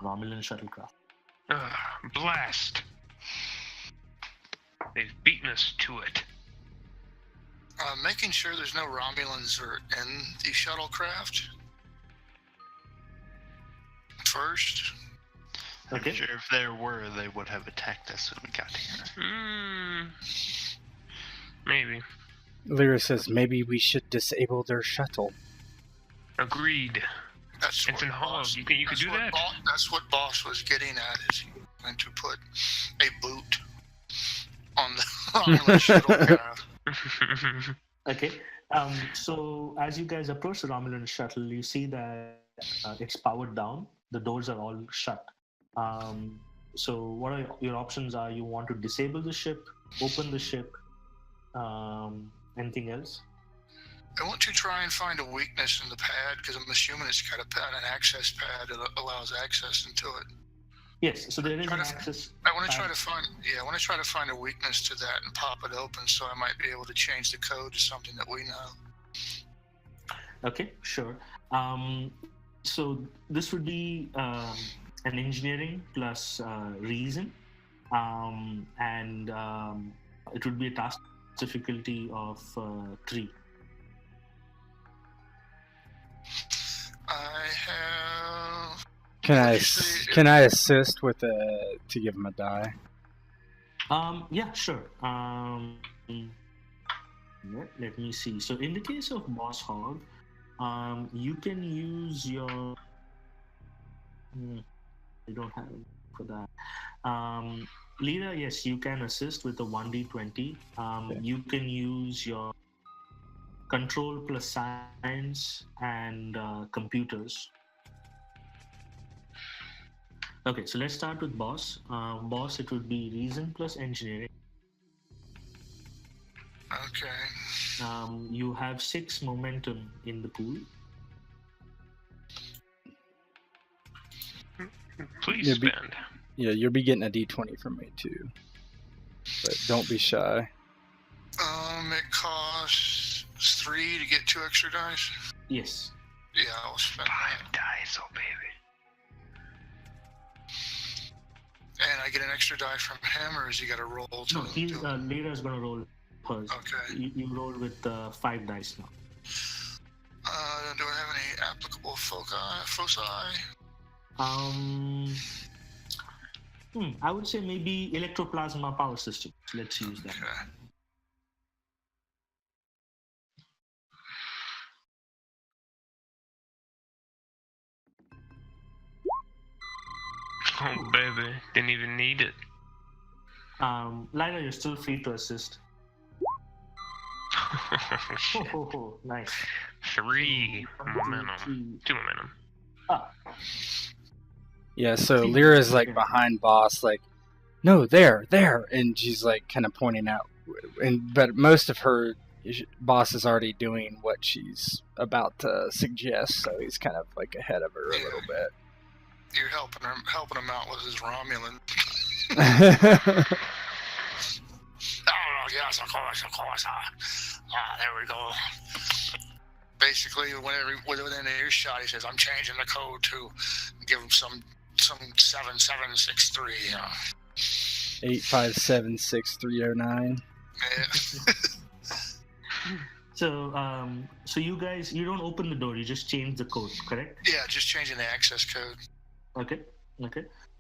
S1: Romulan shuttlecraft.
S5: Blast! They've beaten us to it.
S4: Making sure there's no Romulans are in the shuttlecraft first.
S1: Okay.
S3: I'm sure if there were, they would have attacked us when we got here.
S5: Maybe.
S2: Lyra says maybe we should disable their shuttle.
S5: Agreed.
S4: That's
S5: Ensign Hogg, you could do that?
S4: That's what Boss was getting at, is he went to put a boot on the Romulan shuttlecraft.
S1: Okay. So as you guys approach the Romulan shuttle, you see that it's powered down. The doors are all shut. So what are your options? Are you want to disable the ship, open the ship, anything else?
S4: I want to try and find a weakness in the pad, because I'm assuming it's got an access pad that allows access into it.
S1: Yes, so there is an access.
S4: I want to try to find a weakness to that and pop it open, so I might be able to change the code to something that we know.
S1: Okay, sure. So this would be an engineering plus reason, and it would be a task difficulty of 3.
S4: I have.
S2: Can I assist with to give him a die?
S1: Yeah, sure. Let me see. So in the case of Boss Hog, you can use your. I don't have for that. Lyra, yes, you can assist with the 1d20.
S2: Okay.
S1: You can use your control plus science and computers. Okay, so let's start with Boss. Boss, it would be reason plus engineering.
S4: Okay.
S1: You have 6 momentum in the pool.
S5: Please spend.
S2: You'll be getting a d20 from me too. But don't be shy.
S4: It costs 3 to get 2 extra dice.
S1: Yes.
S4: Yeah, I'll spend
S5: 5 dice, oh baby.
S4: And I get an extra die from him, or is he got to roll to
S1: No,
S4: do it?
S1: Lyra's gonna roll hers.
S4: Okay.
S1: You roll with 5 dice now.
S4: Do I have any applicable foci?
S1: I would say maybe electroplasma power system. Let's use that.
S4: Okay.
S5: Oh baby, didn't even need it.
S1: Lyra, you're still free to assist.
S5: Oh, shit.
S1: Nice.
S5: 3
S1: 1, 2,
S5: momentum.
S1: 3.
S5: 2 momentum.
S1: Ah,
S2: Yeah, so Lyra's like behind Boss, like, no, there, and she's like kind of pointing out, but most of her Boss is already doing what she's about to suggest, so he's kind of like ahead of her a little bit.
S4: You're helping him out with his Romulan. I don't know. yes, of course. There we go. Basically, within earshot, he says, "I'm changing the code to give him some 7763."
S2: 8576309.
S4: Yeah.
S1: So you guys, you don't open the door, you just change the code, correct?
S4: Yeah, just changing the access code.
S1: Okay.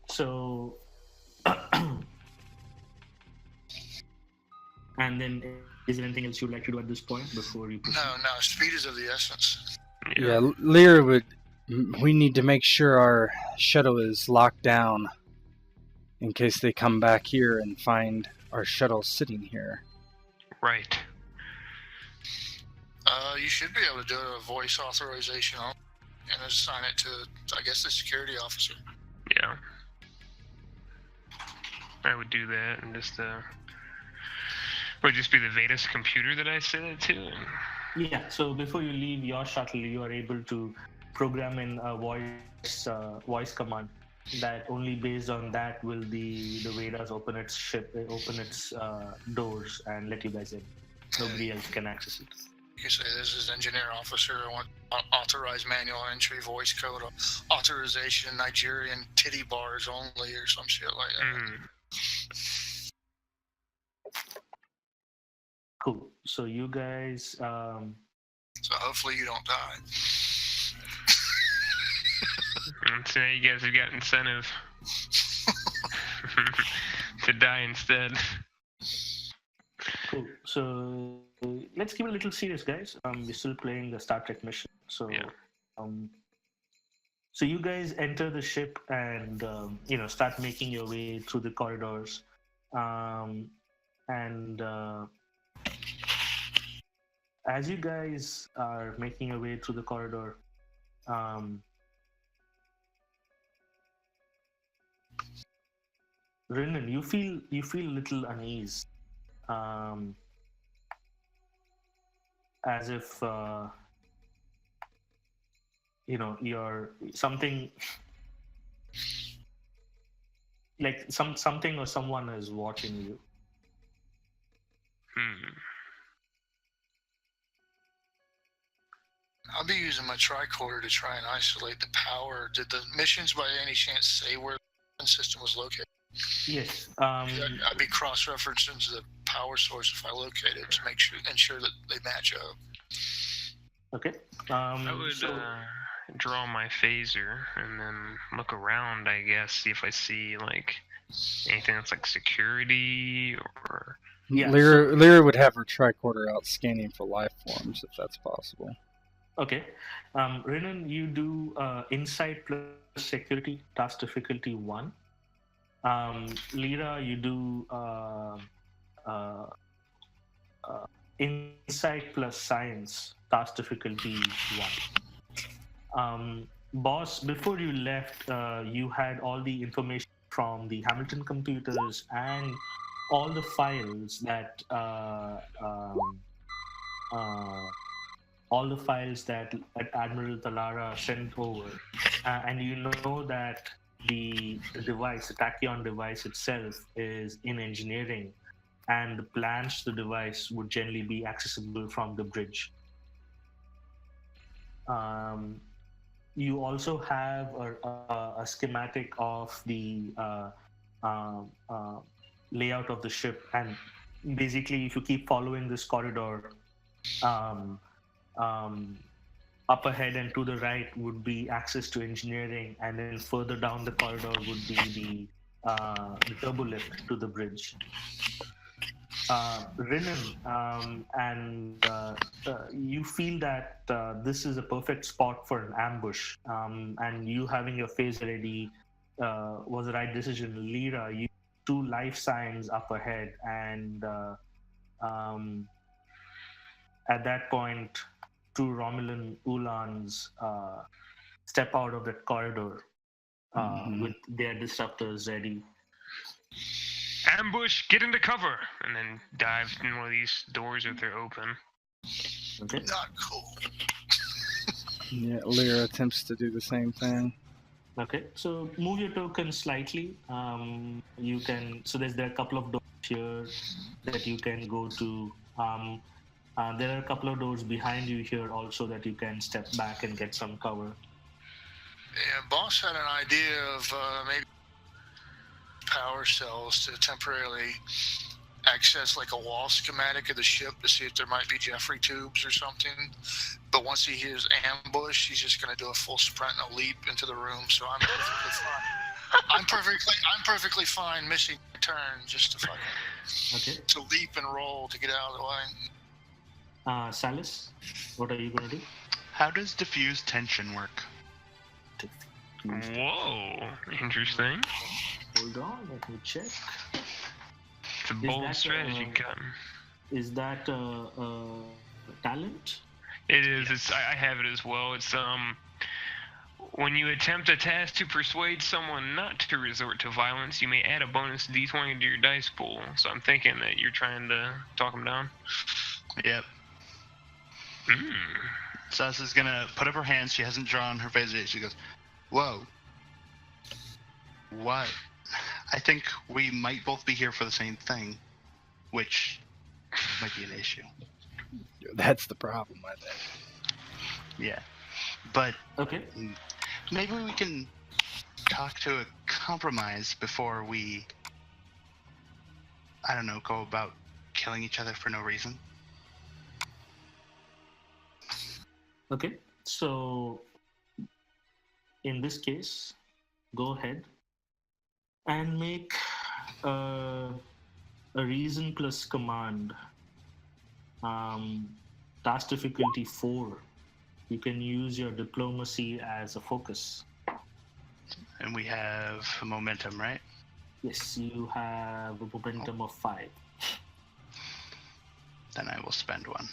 S1: So, and then is there anything else you'd like to do at this point before you proceed?
S4: No, speed is of the essence.
S2: Yeah, Lyra we need to make sure our shuttle is locked down in case they come back here and find our shuttle sitting here.
S5: Right.
S4: You should be able to do a voice authorization and assign it to, I guess, the security officer.
S5: Yeah. I would do that and just would it just be the Vetus computer that I set it to?
S1: Yeah, so before you leave your shuttle, you are able to program in a voice command that only based on that will the Vedas open its doors and let you guys in. Nobody else can access it.
S4: You say, "This is engineer officer. I want authorized manual entry voice code authorization Nigerian titty bars only," or some shit like that.
S5: Mm-hmm.
S1: Cool. So you guys,
S4: So hopefully you don't die.
S5: So you guys have got incentive to die instead.
S1: cool. So let's keep it a little serious, guys. We're still playing the Star Trek mission. So,
S5: Yeah.
S1: So you guys enter the ship and start making your way through the corridors, and as you guys are making your way through the corridor, Renan, you feel a little unease, as if you're something like something or someone is watching you.
S4: I'll be using my tricorder to try and isolate the power. Did the missions by any chance say where the system was located?
S1: Yes.
S4: I'd be cross-referencing to the power source if I locate it to ensure that they match up.
S1: Okay.
S5: I would draw my phaser and then look around, I guess, see if I see like anything that's like security or.
S1: Yeah.
S2: Lyra would have her tricorder out scanning for life forms if that's possible.
S1: Okay. Renan, you do insight plus security, task difficulty 1. Lyra, you do insight plus science, task difficulty 1. Boss, before you left, you had all the information from the Hamilton computers and all the files that Admiral Talara sent over, and you know that the device, the tachyon device itself, is in engineering, and the plans to the device would generally be accessible from the bridge. You also have a schematic of the layout of the ship, and basically, if you keep following this corridor, up ahead and to the right would be access to engineering, and then further down the corridor would be the turbo lift to the bridge. Renan, and you feel that this is a perfect spot for an ambush, and you having your phaser ready was the right decision. Lyra, you 2 life signs up ahead, and at that point, 2 Romulan Ulans step out of that corridor with their disruptors ready.
S5: Ambush, get into cover, and then dive in one of these doors if they're open.
S1: Okay.
S4: Not cool.
S2: Yeah, Lyra attempts to do the same thing.
S1: Okay, so move your token slightly. You can. So there are a couple of doors here that you can go to. There are a couple of doors behind you here also that you can step back and get some cover.
S4: Yeah, boss had an idea of maybe power cells to temporarily access like a wall schematic of the ship to see if there might be Jeffrey tubes or something. But once he hears ambush, he's just going to do a full sprint and a leap into the room. So I'm perfectly fine. I'm perfectly fine missing my turn just to fucking to leap and roll to get out of the way.
S1: Salis, what are you going to do?
S3: How does diffuse tension work?
S5: Whoa, interesting.
S1: Hold on, let me check.
S5: It's a bold strategy, Cotton.
S1: Is that talent?
S5: It is. It's. I have it as well. It's when you attempt a task to persuade someone not to resort to violence, you may add a bonus d20 to your dice pool. So I'm thinking that you're trying to talk them down.
S3: Yep. Sas is gonna put up her hands. She hasn't drawn her face yet. She goes, "Whoa. What? I think we might both be here for the same thing, which might be an issue."
S2: That's the problem, I think.
S3: Yeah. But
S1: okay,
S3: maybe we can talk to a compromise before we, I don't know, go about killing each other for no reason.
S1: Okay, so in this case, go ahead and make a reason plus command. Task difficulty 4. You can use your diplomacy as a focus.
S3: And we have momentum, right?
S1: Yes, you have a momentum of 5.
S3: Then I will spend one.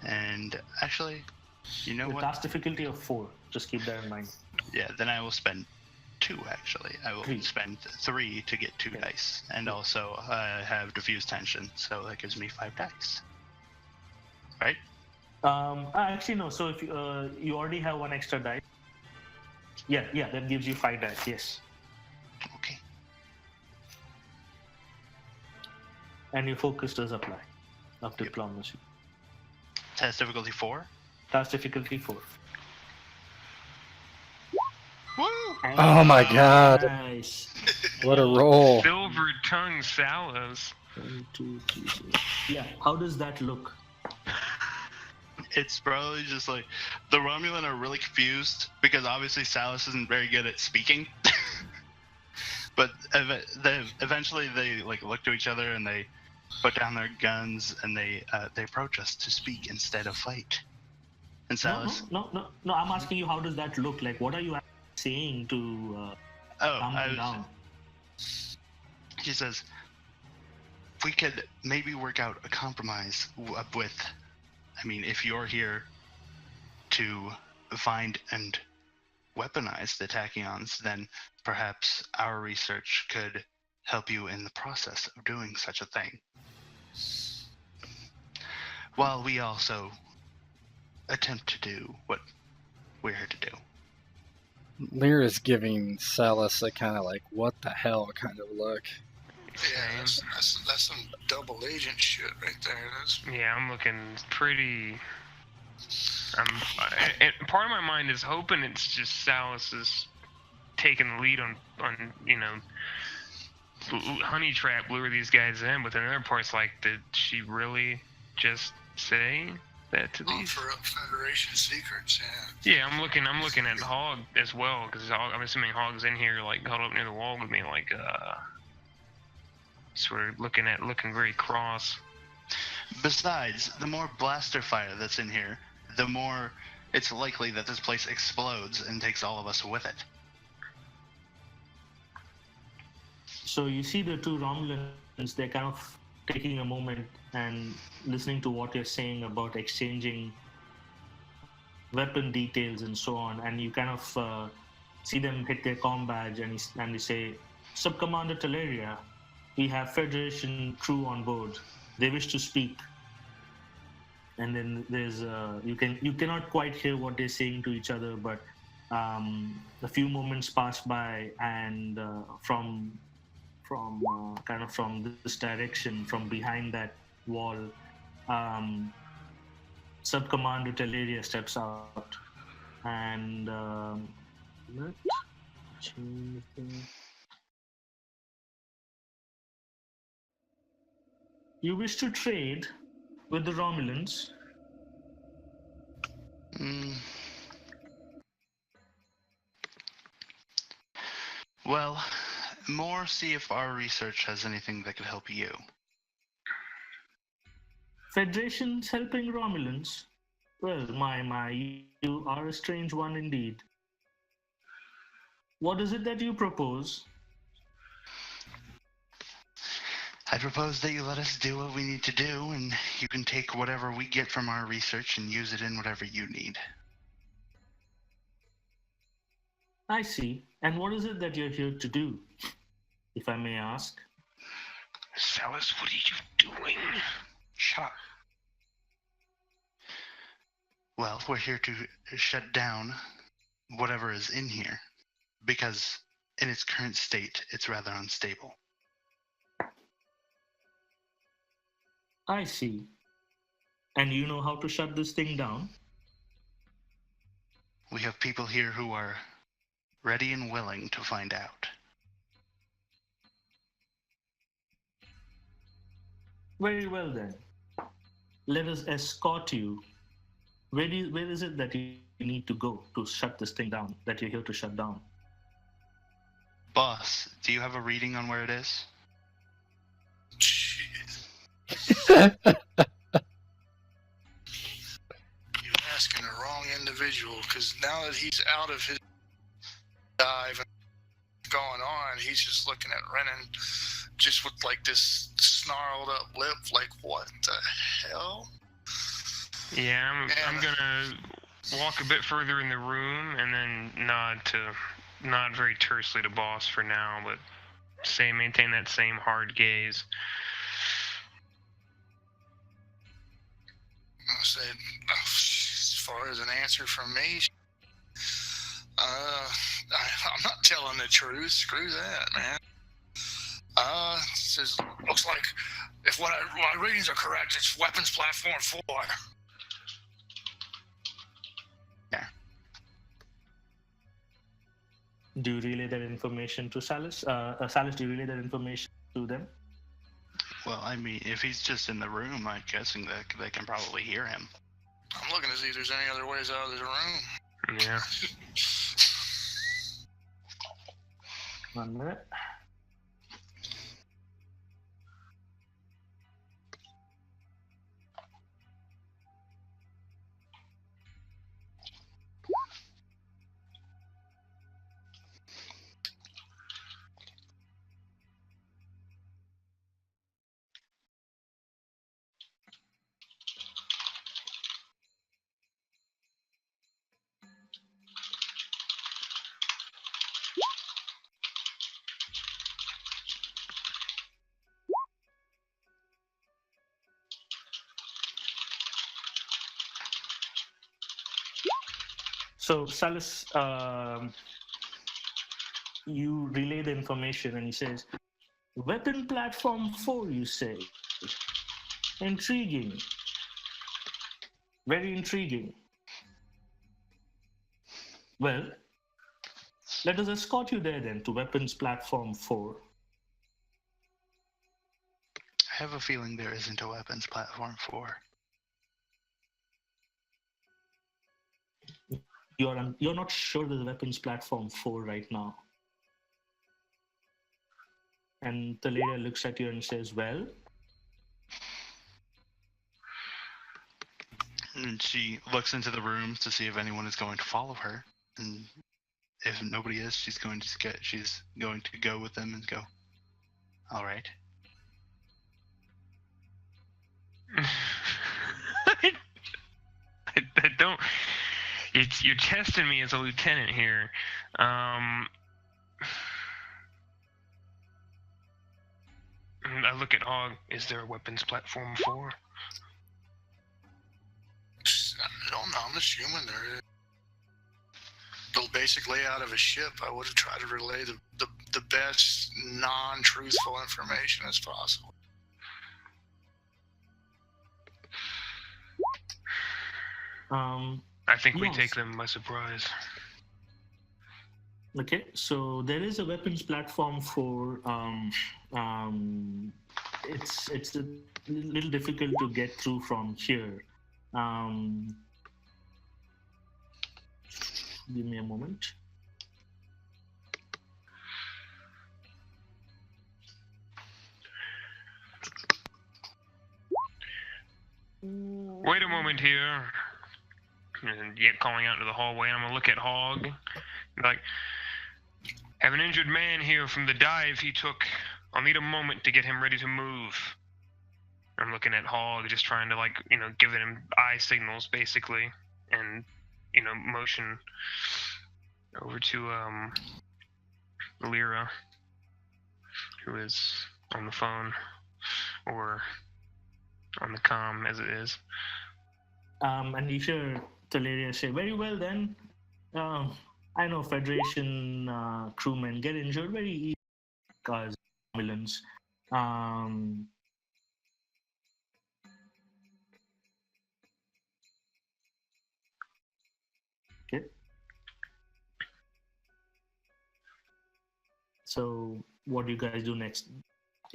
S3: And actually, you know
S1: The
S3: what?
S1: task difficulty of 4. Just keep that in mind.
S3: Yeah, then I will spend 2 actually. I will
S1: 3.
S3: spend 3 to get 2 dice. And also have diffuse tension, so that gives me 5 dice. Right?
S1: Actually, no. So if you already have 1 extra die. Yeah, that gives you 5 dice. Yes.
S3: Okay.
S1: And your focus does apply of diplomacy.
S3: Test difficulty 4.
S1: Task difficulty 4.
S3: Woo!
S2: Oh my god.
S1: Nice.
S2: What a roll.
S5: Silver tongue Salas.
S1: 1, 2, 3, 4. Yeah. How does that look?
S3: It's probably just like the Romulan are really confused because obviously Salas isn't very good at speaking. But eventually they like look to each other and they put down their guns and they approach us to speak instead of fight. And Salas,
S1: No. I'm asking you, how does that look like? What are you saying to calm them down?
S3: She says, we could maybe work out a compromise with, I mean, if you're here to find and weaponize the tachyons, then perhaps our research could help you in the process of doing such a thing. While we also attempt to do what we're here to do.
S2: Lyra's giving Salas a kind of like, what the hell kind of look.
S4: Yeah, that's some double agent shit right there.
S5: Yeah, I'm looking pretty. And part of my mind is hoping it's just Salas is taking the lead on honey trap, lure these guys in. But then another part's like, did she really just say that to these?
S4: For Federation secrets, yeah.
S5: Yeah, I'm looking at Hog as well, because I'm assuming Hog's in here, like huddled up near the wall with me, like sort of looking very cross.
S3: Besides, the more blaster fire that's in here, the more it's likely that this place explodes and takes all of us with it.
S1: So you see the 2 Romulans, they're kind of taking a moment and listening to what you're saying about exchanging weapon details and so on, and you kind of see them hit their comm badge and they say, "Sub-Commander Teleria, we have Federation crew on board. They wish to speak." And then there's you cannot quite hear what they're saying to each other, but A few moments pass by, and from kind of from this direction, from behind that wall, um, Sub Commander Teleria steps out, and let's change the. You wish to trade with the Romulans?
S3: Mm. Well, more see if our research has anything that could help you.
S1: Federation's helping Romulans? Well, my, you are a strange one indeed. What is it that you propose?
S3: I propose that you let us do what we need to do, and you can take whatever we get from our research and use it in whatever you need.
S1: I see. And what is it that you're here to do, if I may ask?
S5: Salas, what are you doing?
S3: Shut up. Well, we're here to shut down whatever is in here, because in its current state, it's rather unstable.
S1: I see. And you know how to shut this thing down?
S3: We have people here who are ready and willing to find out.
S1: Very well then. Let us escort you. Where is it that you need to go to shut this thing down, that you're here to shut down?
S3: Boss, do you have a reading on where it is?
S4: Jeez. You're asking the wrong individual, because now that he's out of his dive and going on, he's just looking at Renan just with like this snarled up lip, like, what the hell?
S5: Yeah, I'm gonna walk a bit further in the room and then nod very tersely to boss for now, but maintain that same hard gaze.
S4: I said, as far as an answer from me, I'm not telling the truth. Screw that, man. Says, looks like if my readings are correct, it's weapons platform 4.
S3: Yeah.
S1: Do you relay that information to Salas? Salas, do you relay that information to them?
S3: Well, I mean, if he's just in the room, I'm guessing that they can probably hear him.
S4: I'm looking to see if there's any other ways out of this room.
S5: Yeah.
S1: 1 minute. So Salas, you relay the information, and he says, "Weapon platform 4, you say? Intriguing. Very intriguing. Well, let us escort you there then to weapons platform 4.
S3: I have a feeling there isn't a weapons platform 4.
S1: You're not sure there's a weapons platform 4 right now." And the lady looks at you and says, "Well?"
S3: And she looks into the room to see if anyone is going to follow her. And if nobody is, she's going to go with them and go, all right.
S5: I don't. You're testing me as a lieutenant here. I look at Hog. Is there a weapons platform 4?
S4: I don't know. I'm assuming there is. the basic layout of a ship, I would have tried to relay the best non-truthful information as possible.
S5: I think we
S1: Yes.
S5: take them by surprise.
S1: Okay, so there is a weapons platform for. It's a little difficult to get through from here. Give me a moment.
S5: Wait a moment here. And yet calling out to the hallway, and I'm gonna look at Hog. Like, have an injured man here from the dive he took. I'll need a moment to get him ready to move. I'm looking at Hog, just trying to, like, giving him eye signals, basically. And, motion over to, Lyra, who is on the phone, or on the comm, as it is.
S1: And you hear Teleria say, "Very well then. I know Federation crewmen get injured very easily because ambulance. Okay. So what do you guys do next?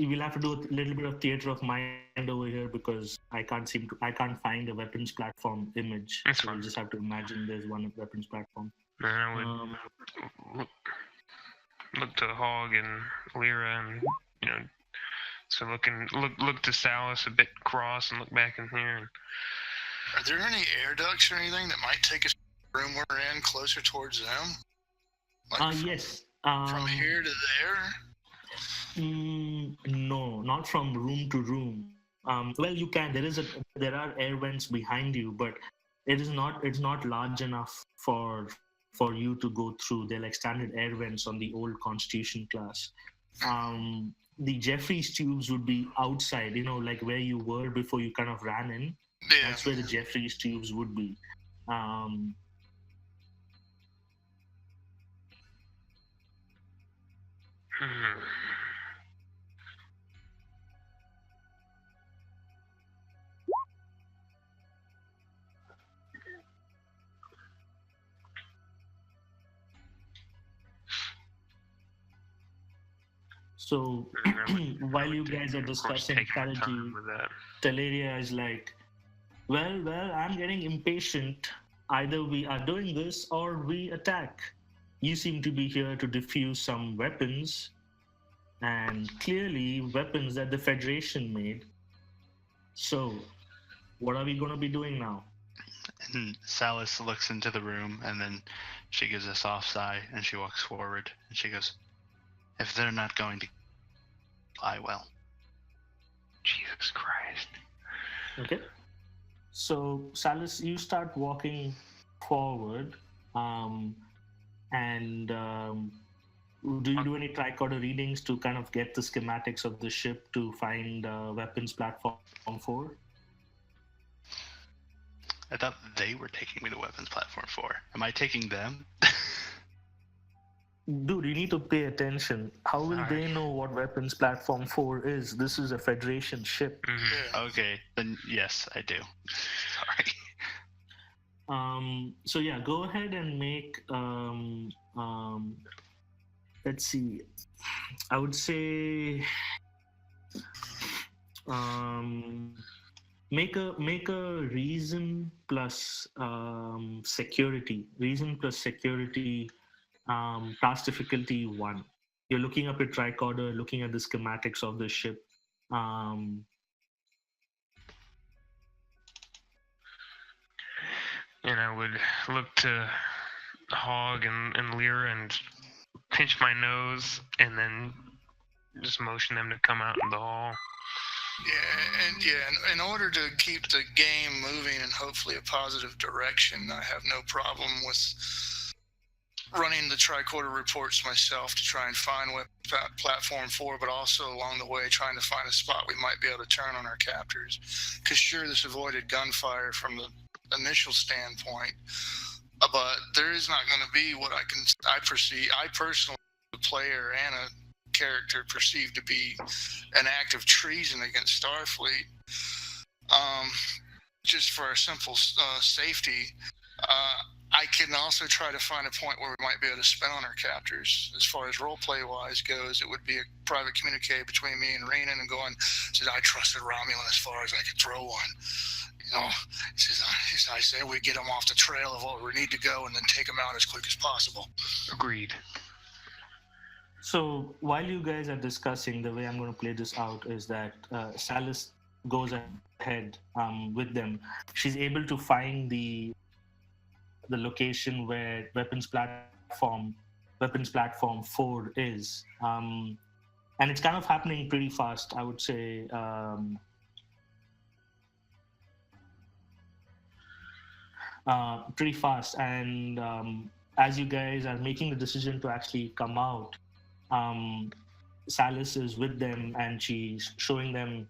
S1: We'll have to do a little bit of theater of mind over here because I can't find a weapons platform image.
S5: That's
S1: so
S5: fine.
S1: We'll just have to imagine there's one weapons platform.
S5: And I would look to Hog and Lyra, and so look to Salus a bit cross, and look back in here. And
S4: Are there any air ducts or anything that might take us to the room we're in closer towards them? Like
S1: Yes.
S4: from here to there?
S1: No, not from room to room. Well, you can. There are air vents behind you, but it's not large enough for you to go through. They're like standard air vents on the old Constitution class. The Jeffries tubes would be outside, like where you were before you kind of ran in.
S4: Yeah.
S1: That's where the Jeffries tubes would be. So while you guys are discussing strategy, Teleria is like, well, I'm getting impatient. Either we are doing this or we attack. You seem to be here to defuse some weapons, and clearly weapons that the Federation made. So, what are we going to be doing now?
S3: And Salus looks into the room, and then she gives a soft sigh, and she walks forward, and she goes, "If they're not going to fly well."
S5: Jesus Christ.
S1: Okay. So, Salus, you start walking forward, and do you do any tricorder readings to kind of get the schematics of the ship to find weapons platform 4?
S3: I thought they were taking me to weapons platform 4. Am I taking them?
S1: Dude, you need to pay attention. How will
S5: Sorry.
S1: they know what weapons platform 4 is? This is a Federation ship.
S5: Mm-hmm.
S4: Yeah.
S3: Okay, then yes, I do. Sorry.
S1: So yeah, go ahead and make let's see. I would say make a reason plus security. Reason plus security task difficulty 1. You're looking up your tricorder, looking at the schematics of the ship.
S5: And I would look to Hog and Lyra and pinch my nose, and then just motion them to come out in the hall.
S4: Yeah, in order to keep the game moving in hopefully a positive direction, I have no problem with running the tricorder reports myself to try and find what platform 4, but also along the way trying to find a spot we might be able to turn on our captors. Because sure, this avoided gunfire from the initial standpoint, but there is not going to be what I personally, the player and a character, perceive to be an act of treason against Starfleet. Just for our simple safety, I can also try to find a point where we might be able to spin on our captors. As far as roleplay wise goes, it would be a private communique between me and Renan, and going, says I trusted Romulan as far as I could throw one. Says I say we get them off the trail of what we need to go, and then take them out as quick as possible.
S5: Agreed.
S1: So while you guys are discussing, the way I'm going to play this out is that Salis goes ahead with them. She's able to find the location where weapons platform 4 is, and it's kind of happening pretty fast, I would say. Pretty fast, and as you guys are making the decision to actually come out, Salis is with them, and she's showing them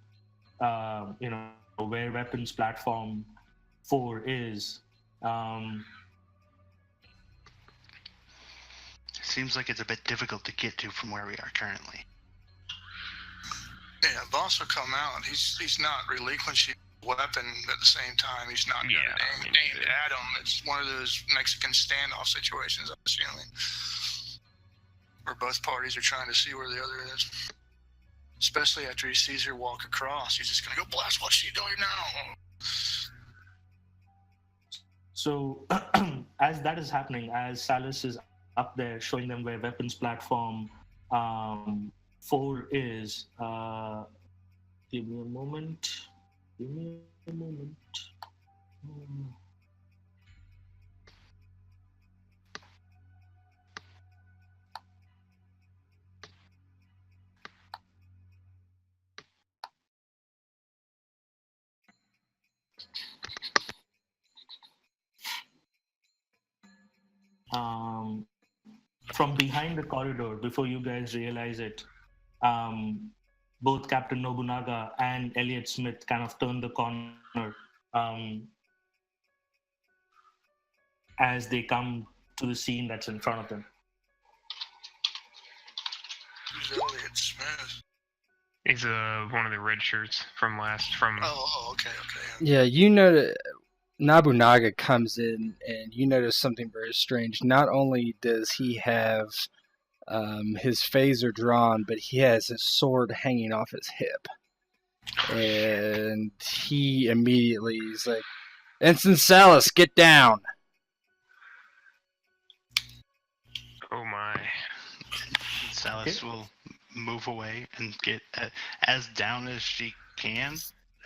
S1: where weapons platform 4 is.
S3: Seems like it's a bit difficult to get to from where we are currently.
S4: Yeah, boss will come out. He's not relinquishing the weapon at the same time. He's not aimed at him. It's one of those Mexican standoff situations, I'm assuming, where both parties are trying to see where the other is. Especially after he sees her walk across, he's just gonna go, blast, what's she doing now?
S1: So as that is happening, as Salis is up there showing them where weapons platform 4 is, give me a moment. From behind the corridor, before you guys realize it, both Captain Nobunaga and Elliot Smith kind of turn the corner as they come to the scene that's in front of them.
S4: Who's Elliot Smith?
S5: He's one of the red shirts from last.
S4: Oh, okay.
S2: Yeah, you know that Nobunaga comes in, and you notice something very strange. Not only does he have his phaser drawn, but he has his sword hanging off his hip. And he immediately is like, Ensign Salis, get down!
S5: Oh my.
S3: Salis will move away and get as down as she can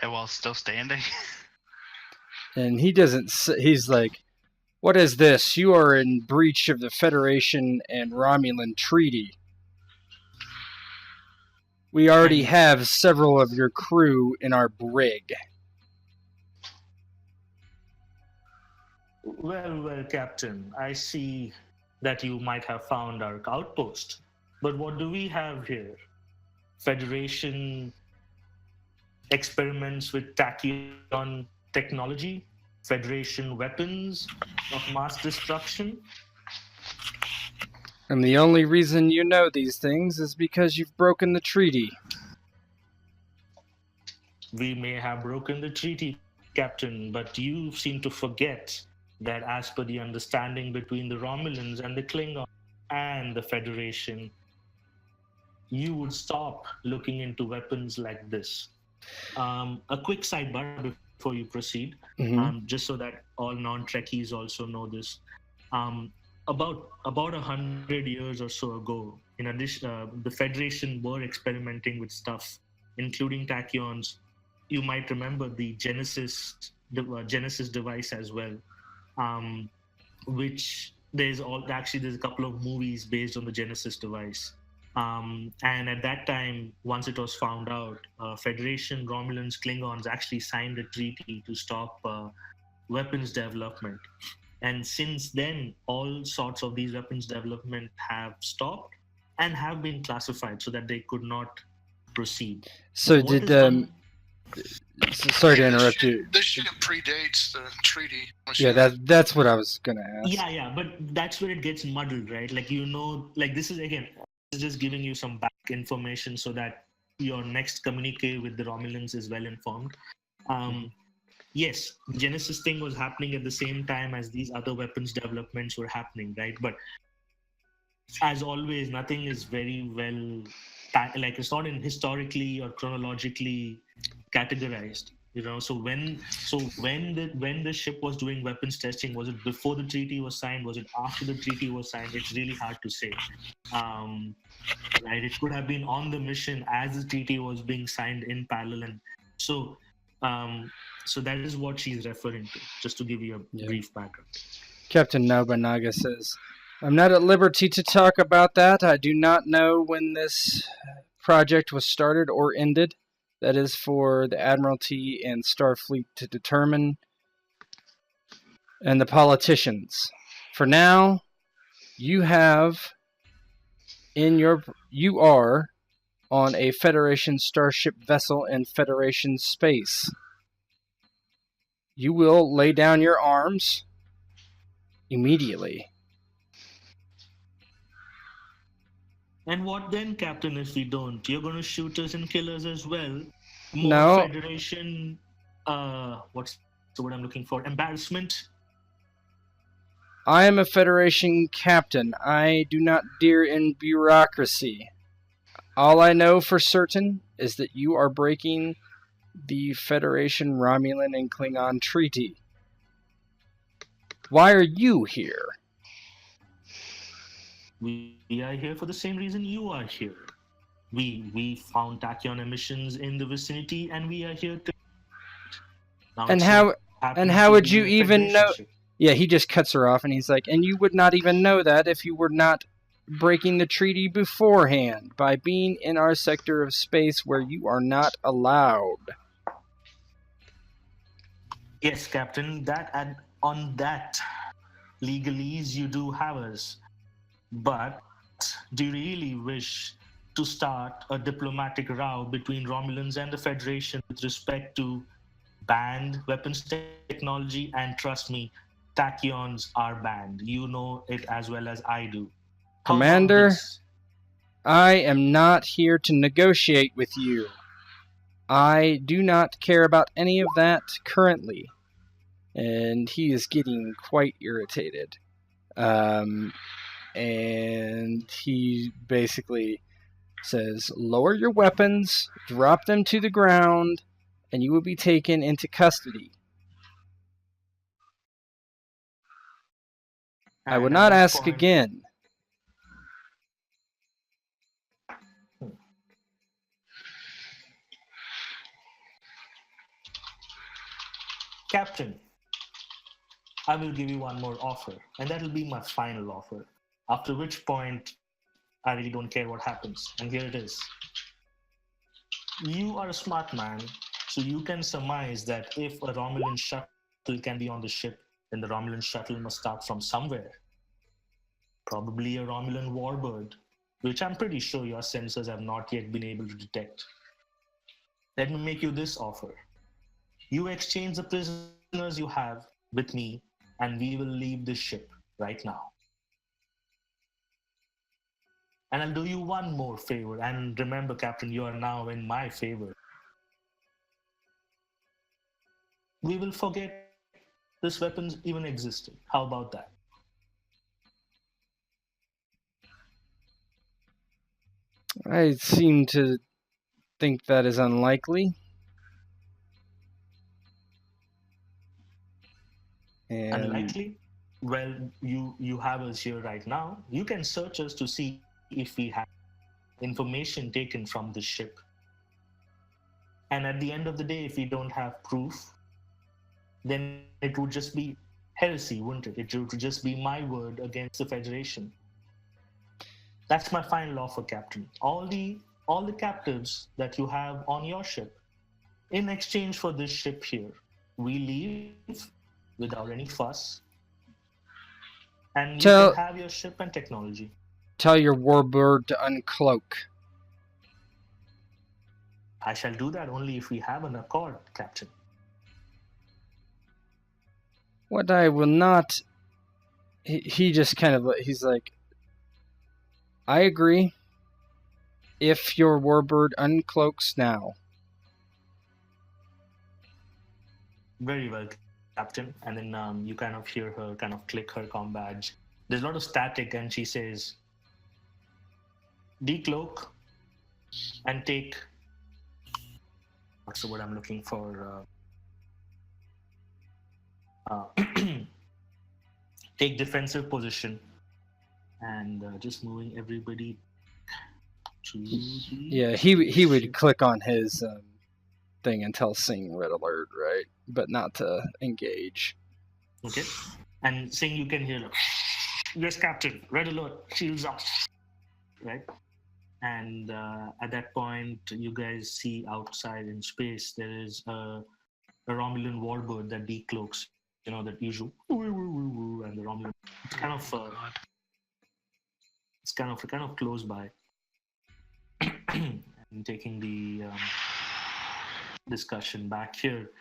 S3: while still standing.
S2: And he doesn't, he's like, what is this? You are in breach of the Federation and Romulan treaty. We already have several of your crew in our brig.
S1: Well, Captain, I see that you might have found our outpost. But what do we have here? Federation experiments with tachyon technology? Federation weapons of mass destruction?
S2: And the only reason you know these things is because you've broken the treaty.
S1: We may have broken the treaty, Captain, but you seem to forget that as per the understanding between the Romulans and the Klingons and the Federation, you would stop looking into weapons like this. A quick sidebar before you proceed, just so that all non-Trekkies also know this. About 100 years or so ago, in addition, the Federation were experimenting with stuff, including tachyons. You might remember the Genesis device as well, which there's a couple of movies based on the Genesis device. And at that time, once it was found out, Federation, Romulans, Klingons actually signed a treaty to stop weapons development. And since then, all sorts of these weapons development have stopped and have been classified so that they could not proceed.
S2: So Sorry to interrupt you.
S4: This ship predates the treaty.
S2: Yeah, that's what I was gonna ask.
S1: Yeah, but that's where it gets muddled, right? Like, this is just giving you some back information so that your next communique with the Romulans is well informed. Yes, the Genesis thing was happening at the same time as these other weapons developments were happening, right? But as always, nothing is very well, like it's not historically or chronologically categorized. So when the ship was doing weapons testing, was it before the treaty was signed? Was it after the treaty was signed? It's really hard to say. Right? It could have been on the mission as the treaty was being signed in parallel, and so that is what she's referring to. Just to give you a brief background.
S2: Captain Nobunaga says, "I'm not at liberty to talk about that. I do not know when this project was started or ended. That is for the Admiralty and Starfleet to determine, and the politicians. For now, you are on a Federation starship vessel in Federation space. You will lay down your arms immediately."
S1: And what then, Captain, if we don't? You're going to shoot us and kill us as well?
S2: No.
S1: Federation, what's the word I'm looking for? Embarrassment?
S2: I am a Federation captain. I do not deal in bureaucracy. All I know for certain is that you are breaking the Federation Romulan and Klingon treaty. Why are you here?
S1: We are here for the same reason you are here. We found tachyon emissions in the vicinity, and we are here to.
S2: How would you even know? Yeah, he just cuts her off, and he's like, "And you would not even know that if you were not breaking the treaty beforehand by being in our sector of space where you are not allowed."
S1: Yes, Captain. On that legalese, you do have us. But do you really wish to start a diplomatic row between Romulans and the Federation with respect to banned weapons technology? And trust me, tachyons are banned. You know it as well as I do.
S2: Commander, I am not here to negotiate with you. I do not care about any of that currently. And he is getting quite irritated. And he basically says, "Lower your weapons, drop them to the ground, and you will be taken into custody." I would not ask again.
S1: Captain, I will give you one more offer, and that will be my final offer. After which point, I really don't care what happens. And here it is. You are a smart man, so you can surmise that if a Romulan shuttle can be on the ship, then the Romulan shuttle must start from somewhere. Probably a Romulan warbird, which I'm pretty sure your sensors have not yet been able to detect. Let me make you this offer. You exchange the prisoners you have with me, and we will leave this ship right now. And I'll do you one more favor. And remember, Captain, you are now in my favor. We will forget this weapon even existed. How about that?
S2: I seem to think that is unlikely.
S1: Unlikely? Well, you have us here right now. You can search us to see if we have information taken from the ship. And at the end of the day, if we don't have proof, then it would just be heresy, wouldn't it? It would just be my word against the Federation. That's my final offer, Captain. All the captives that you have on your ship, in exchange for this ship here, we leave without any fuss, and you can have your ship and technology.
S2: Tell your warbird to uncloak.
S1: I shall do that only if we have an accord, Captain.
S2: What I will not... He just kind of... He's like, I agree. If your warbird uncloaks now.
S1: Very well, Captain. And then you kind of hear her kind of click her comm badge. There's a lot of static, and she says, decloak and take... What's the word I'm looking for? Take defensive position. And just moving everybody to the...
S2: Yeah, he would click on his thing and tell Sing red alert, right? But not to engage.
S1: Okay. And Sing, you can hear her. Yes, Captain. Red alert. Shields up. Right? And at that point, you guys see outside in space, there is a Romulan warbird that decloaks. You know, that usual... And the Romulan... It's kind of close by. And taking the discussion back here.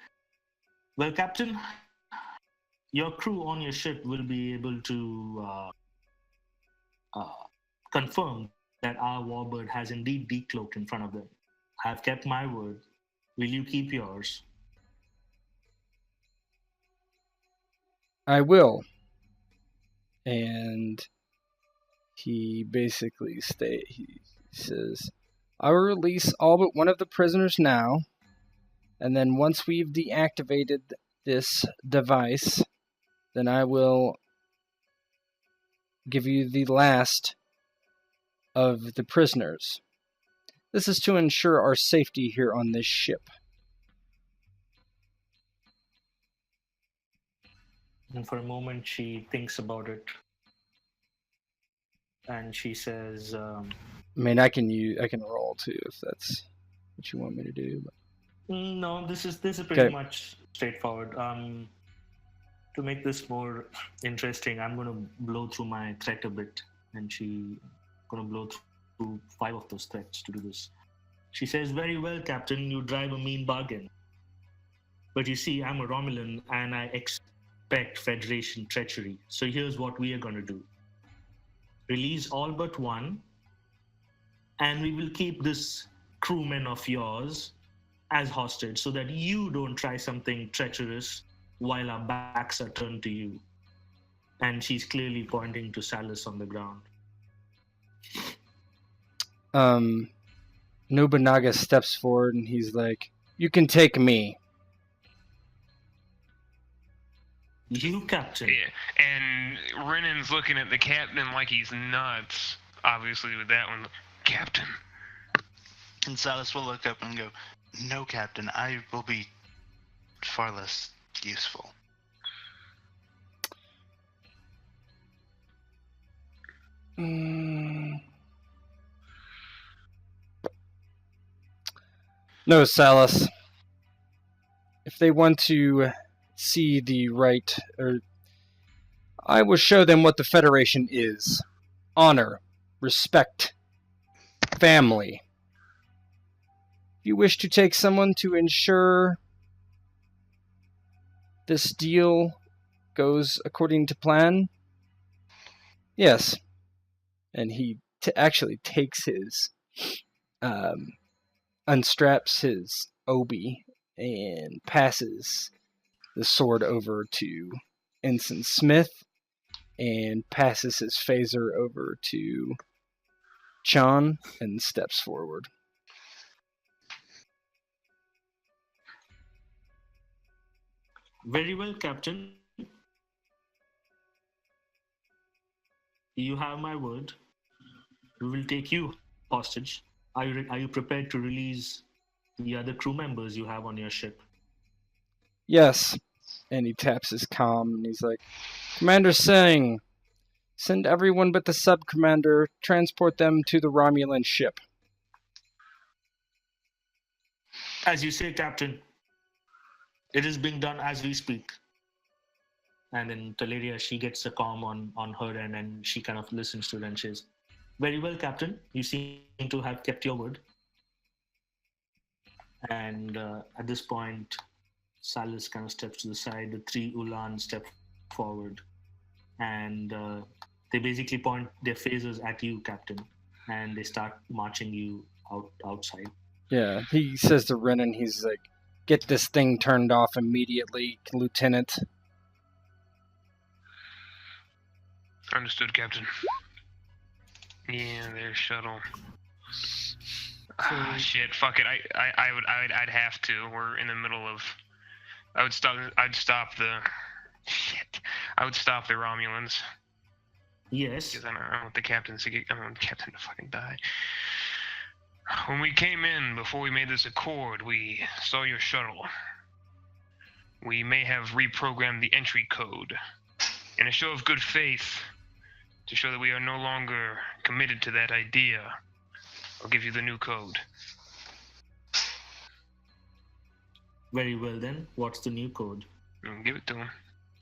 S1: Well, Captain, your crew on your ship will be able to confirm that our warbird has indeed decloaked in front of them. I have kept my word. Will you keep yours?
S2: I will. And he basically he says, I will release all but one of the prisoners now, and then once we've deactivated this device, then I will give you the last of the prisoners. This is to ensure our safety here on this ship.
S1: And for a moment, she thinks about it. And she says...
S2: I mean, I can roll too if that's what you want me to do. But...
S1: No, this is pretty much straightforward. To make this more interesting, I'm going to blow through my threat a bit, and she's going to blow through 5 of those threats to do this. She says, very well, Captain, you drive a mean bargain. But you see, I'm a Romulan, and I expect Federation treachery. So here's what we are going to do. Release all but one, and we will keep this crewman of yours as hostage so that you don't try something treacherous while our backs are turned to you. And she's clearly pointing to Salus on the ground.
S2: Nobunaga steps forward and he's like, you can take me.
S1: You, Captain.
S5: Yeah, and Renan's looking at the captain like he's nuts, obviously, with that one. Captain.
S3: And Salus will look up and go, no, Captain, I will be far less useful.
S2: No, Salus. If they want to see the right, or I will show them what the Federation is. Honor, respect, family. If you wish to take someone to ensure this deal goes according to plan, yes. And he actually takes his, unstraps his obi and passes the sword over to Ensign Smith and passes his phaser over to Chan and steps forward.
S1: Very well, Captain. You have my word. We will take you hostage. Are you prepared to release the other crew members you have on your ship?
S2: Yes. And he taps his comm and he's like, Commander Singh, send everyone but the sub-commander, transport them to the Romulan ship.
S1: As you say, Captain. It is being done as we speak. And then Teleria, she gets a comm on her end and she kind of listens to it and says, very well, Captain. You seem to have kept your word. And at this point, Salis kind of steps to the side. The three Ulan step forward, and they basically point their phasers at you, Captain, and they start marching you outside.
S2: Yeah, he says to Renan, he's like, "Get this thing turned off immediately, Lieutenant."
S5: Understood, Captain. Yeah, their shuttle. Shit, fuck it. I'd have to. We're in the middle of. I'd stop the. Shit. I would stop the Romulans.
S1: Yes.
S5: Because I don't want the captain to get. I don't want the captain to fucking die. When we came in, before we made this accord, we saw your shuttle. We may have reprogrammed the entry code. In a show of good faith, to show that we are no longer committed to that idea, I'll give you the new code.
S1: Very well then. What's the new code?
S5: Give it to him.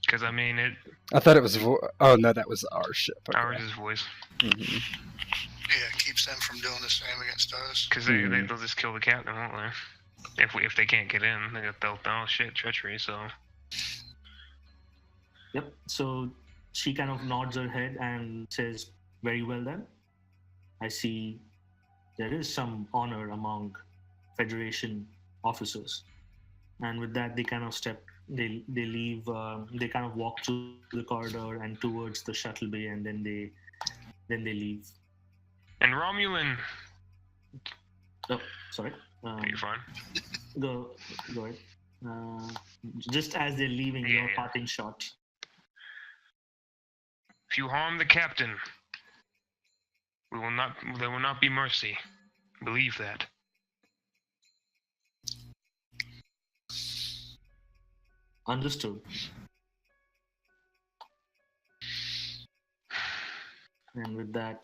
S5: Because, I mean, it...
S2: I thought it was... Oh, no, that was our ship. Okay.
S5: Ours is voice.
S2: Mm-hmm.
S4: Yeah, it keeps them from doing the same against us.
S5: Because they'll just kill the captain, won't they? If they can't get in, they'll oh shit, treachery, so...
S1: Yep, so she kind of nods her head and says, very well then. I see there is some honor among Federation officers. And with that, they kind of they leave, they kind of walk through the corridor and towards the shuttle bay, and then they leave.
S5: And Romulan...
S1: Oh, sorry.
S5: You're fine.
S1: Go ahead. Just as they're leaving, your parting shot.
S5: If you harm the captain, there will not be mercy. Believe that.
S1: Understood. And with that,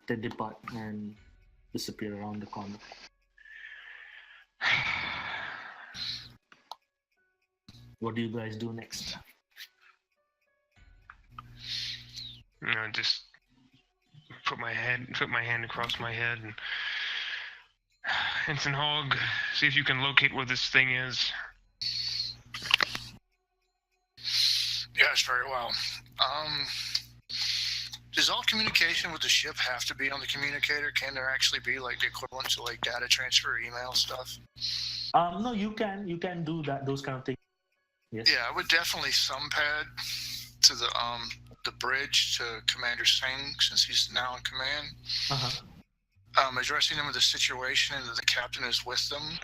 S1: they depart and disappear around the corner. What do you guys do next?
S5: Just put my hand across my head and Ensign Hogg, see if you can locate where this thing is.
S4: Yes, very well. Does all communication with the ship have to be on the communicator? Can there actually be like the equivalent to like data transfer, email stuff?
S1: No, you can do that, those kind of things. Yes.
S4: Yeah, I would definitely thumbpad to the bridge to Commander Singh, since he's now in command. Addressing them with the situation and that the captain is with them,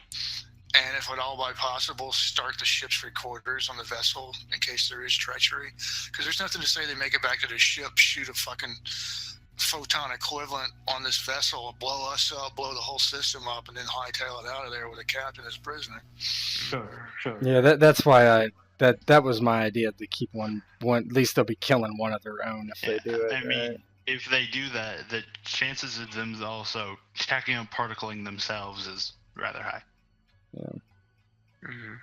S4: and if at all by possible, start the ship's recorders on the vessel in case there is treachery. Because there's nothing to say they make it back to the ship, shoot a fucking photon equivalent on this vessel, blow us up, blow the whole system up, and then hightail it out of there with the captain as prisoner.
S1: Sure.
S2: Yeah, that's why that was my idea, to keep one. At least they'll be killing one of their own if they do it.
S3: I mean, if they do that, the chances of them also tachyon-particling themselves is rather high.
S2: Yeah.
S5: Mm-hmm.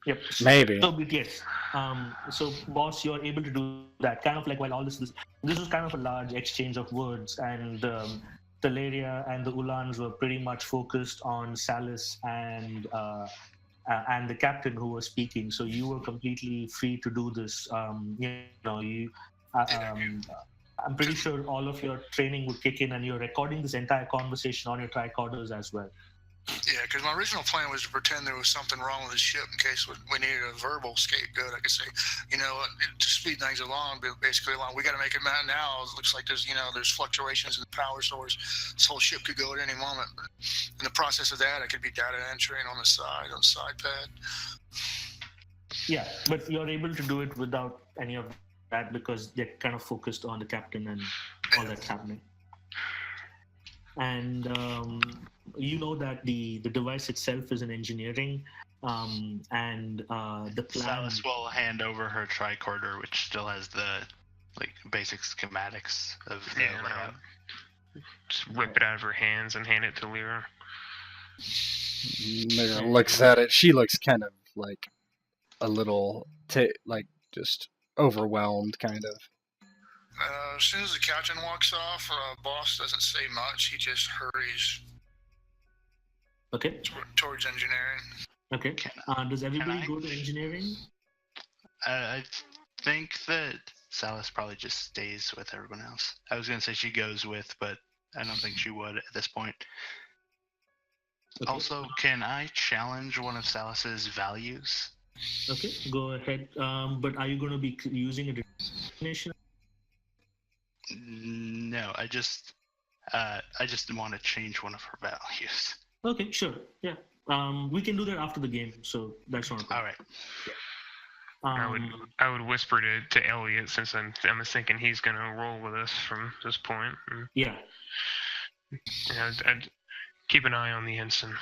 S1: Yep.
S2: Maybe.
S1: So yes. So boss, you're able to do that. Kind of like while all this was kind of a large exchange of words, and Teleria and the Ulans were pretty much focused on Salis and the captain who was speaking. So you were completely free to do this. I'm pretty sure all of your training would kick in, and you're recording this entire conversation on your tricorders as well.
S4: Yeah, because my original plan was to pretend there was something wrong with the ship in case we needed a verbal scapegoat. I could say, to speed things along, basically we got to make it now. It looks like there's fluctuations in the power source. This whole ship could go at any moment. But in the process of that, I could be data entering on the side pad.
S1: Yeah, but you're able to do it without any of that because they're kind of focused on the captain and all that's happening. And you know that the device itself is in engineering, and the plan.
S3: Salis will hand over her tricorder, which still has the basic schematics of the layout.
S5: Just whip it out of her hands and hand it to Lyra.
S2: Lyra looks at it. She looks kind of like a little just overwhelmed, kind of.
S4: As soon as the captain walks off, boss doesn't say much. He just hurries.
S1: Okay.
S4: towards engineering.
S1: Okay. Does everybody go to engineering?
S3: I think that Salas probably just stays with everyone else. I was gonna say she goes with, but I don't think she would at this point.
S1: Okay.
S3: Also, can I challenge one of Salas's values?
S1: Okay, go ahead. But are you going to be using a determination?
S3: No, I just want to change one of her values.
S1: Okay, sure. Yeah. We can do that after the game, so that's not a problem.
S3: All right.
S5: I would whisper to Elliot, since I'm thinking he's gonna roll with us from this point.
S1: Yeah.
S5: I'd keep an eye on the ensign,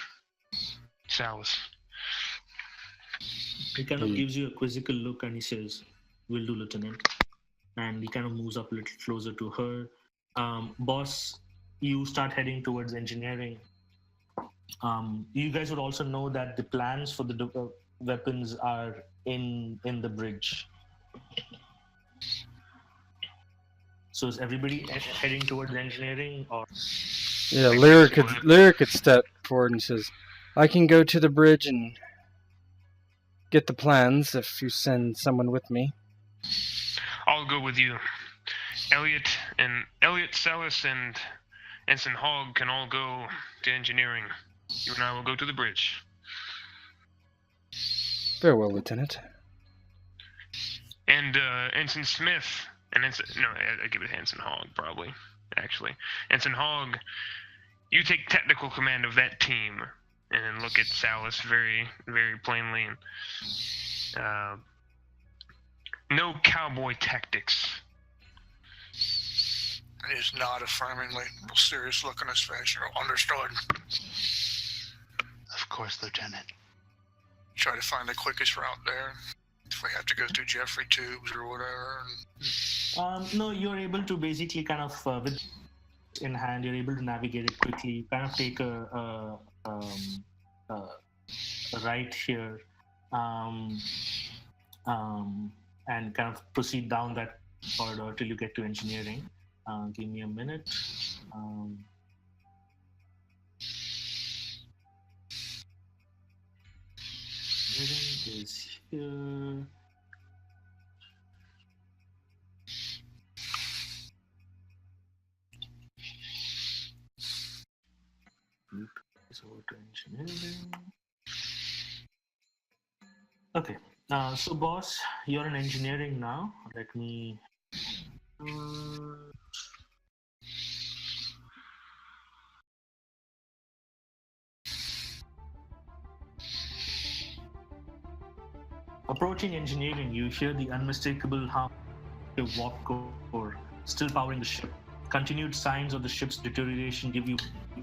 S5: Salas.
S1: He kind of gives you a quizzical look and he says, "Will do, Lieutenant." And he kind of moves up a little closer to her. Boss, you start heading towards engineering. You guys would also know that the plans for the weapons are in the bridge. So is everybody heading towards engineering, or?
S2: Yeah, Lyric could step forward and says, "I can go to the bridge and get the plans if you send someone with me."
S5: I'll go with you. Elliot, Salas, and Ensign Hogg can all go to engineering. You and I will go to the bridge.
S2: Very well, Lieutenant.
S5: And Ensign Smith and I give it to Ensign Hogg probably. Actually, Ensign Hogg, you take technical command of that team, and then look at Salas very, very plainly. And, no cowboy tactics.
S4: And he's not affirmingly, real serious look on his face. Understood.
S3: Of course, Lieutenant.
S4: Try to find the quickest route there. If we have to go through Jeffrey tubes or whatever.
S1: No, you're able to basically kind of, with in hand, you're able to navigate it quickly. You kind of take a right here, and kind of proceed down that corridor till you get to engineering. Give me a minute. Engineering is here. Over to engineering. Okay. So, boss, you're in engineering now. Let me. Approaching engineering, you hear the unmistakable hum of warp core still powering the ship. Continued signs of the ship's deterioration give you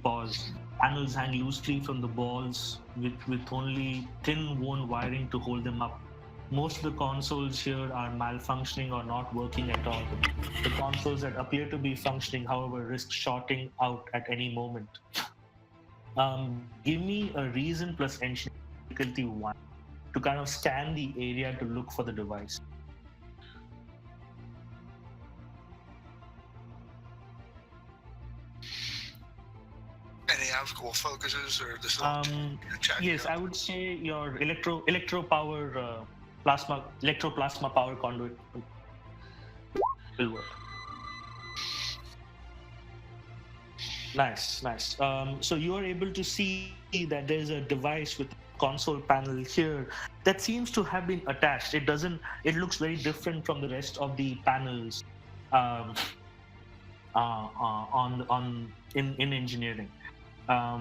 S1: pause. Panels hang loosely from the walls with only thin worn wiring to hold them up. Most of the consoles here are malfunctioning or not working at all. The consoles that appear to be functioning, however, risk shorting out at any moment. Give me a reason plus engineering difficulty 1 to kind of scan the area to look for the device.
S4: Any optical focuses or this?
S1: Yes, I would say your electroplasma power conduit will work. Nice. So you are able to see that there's a device with a console panel here that seems to have been attached. It looks very different from the rest of the panels in engineering. As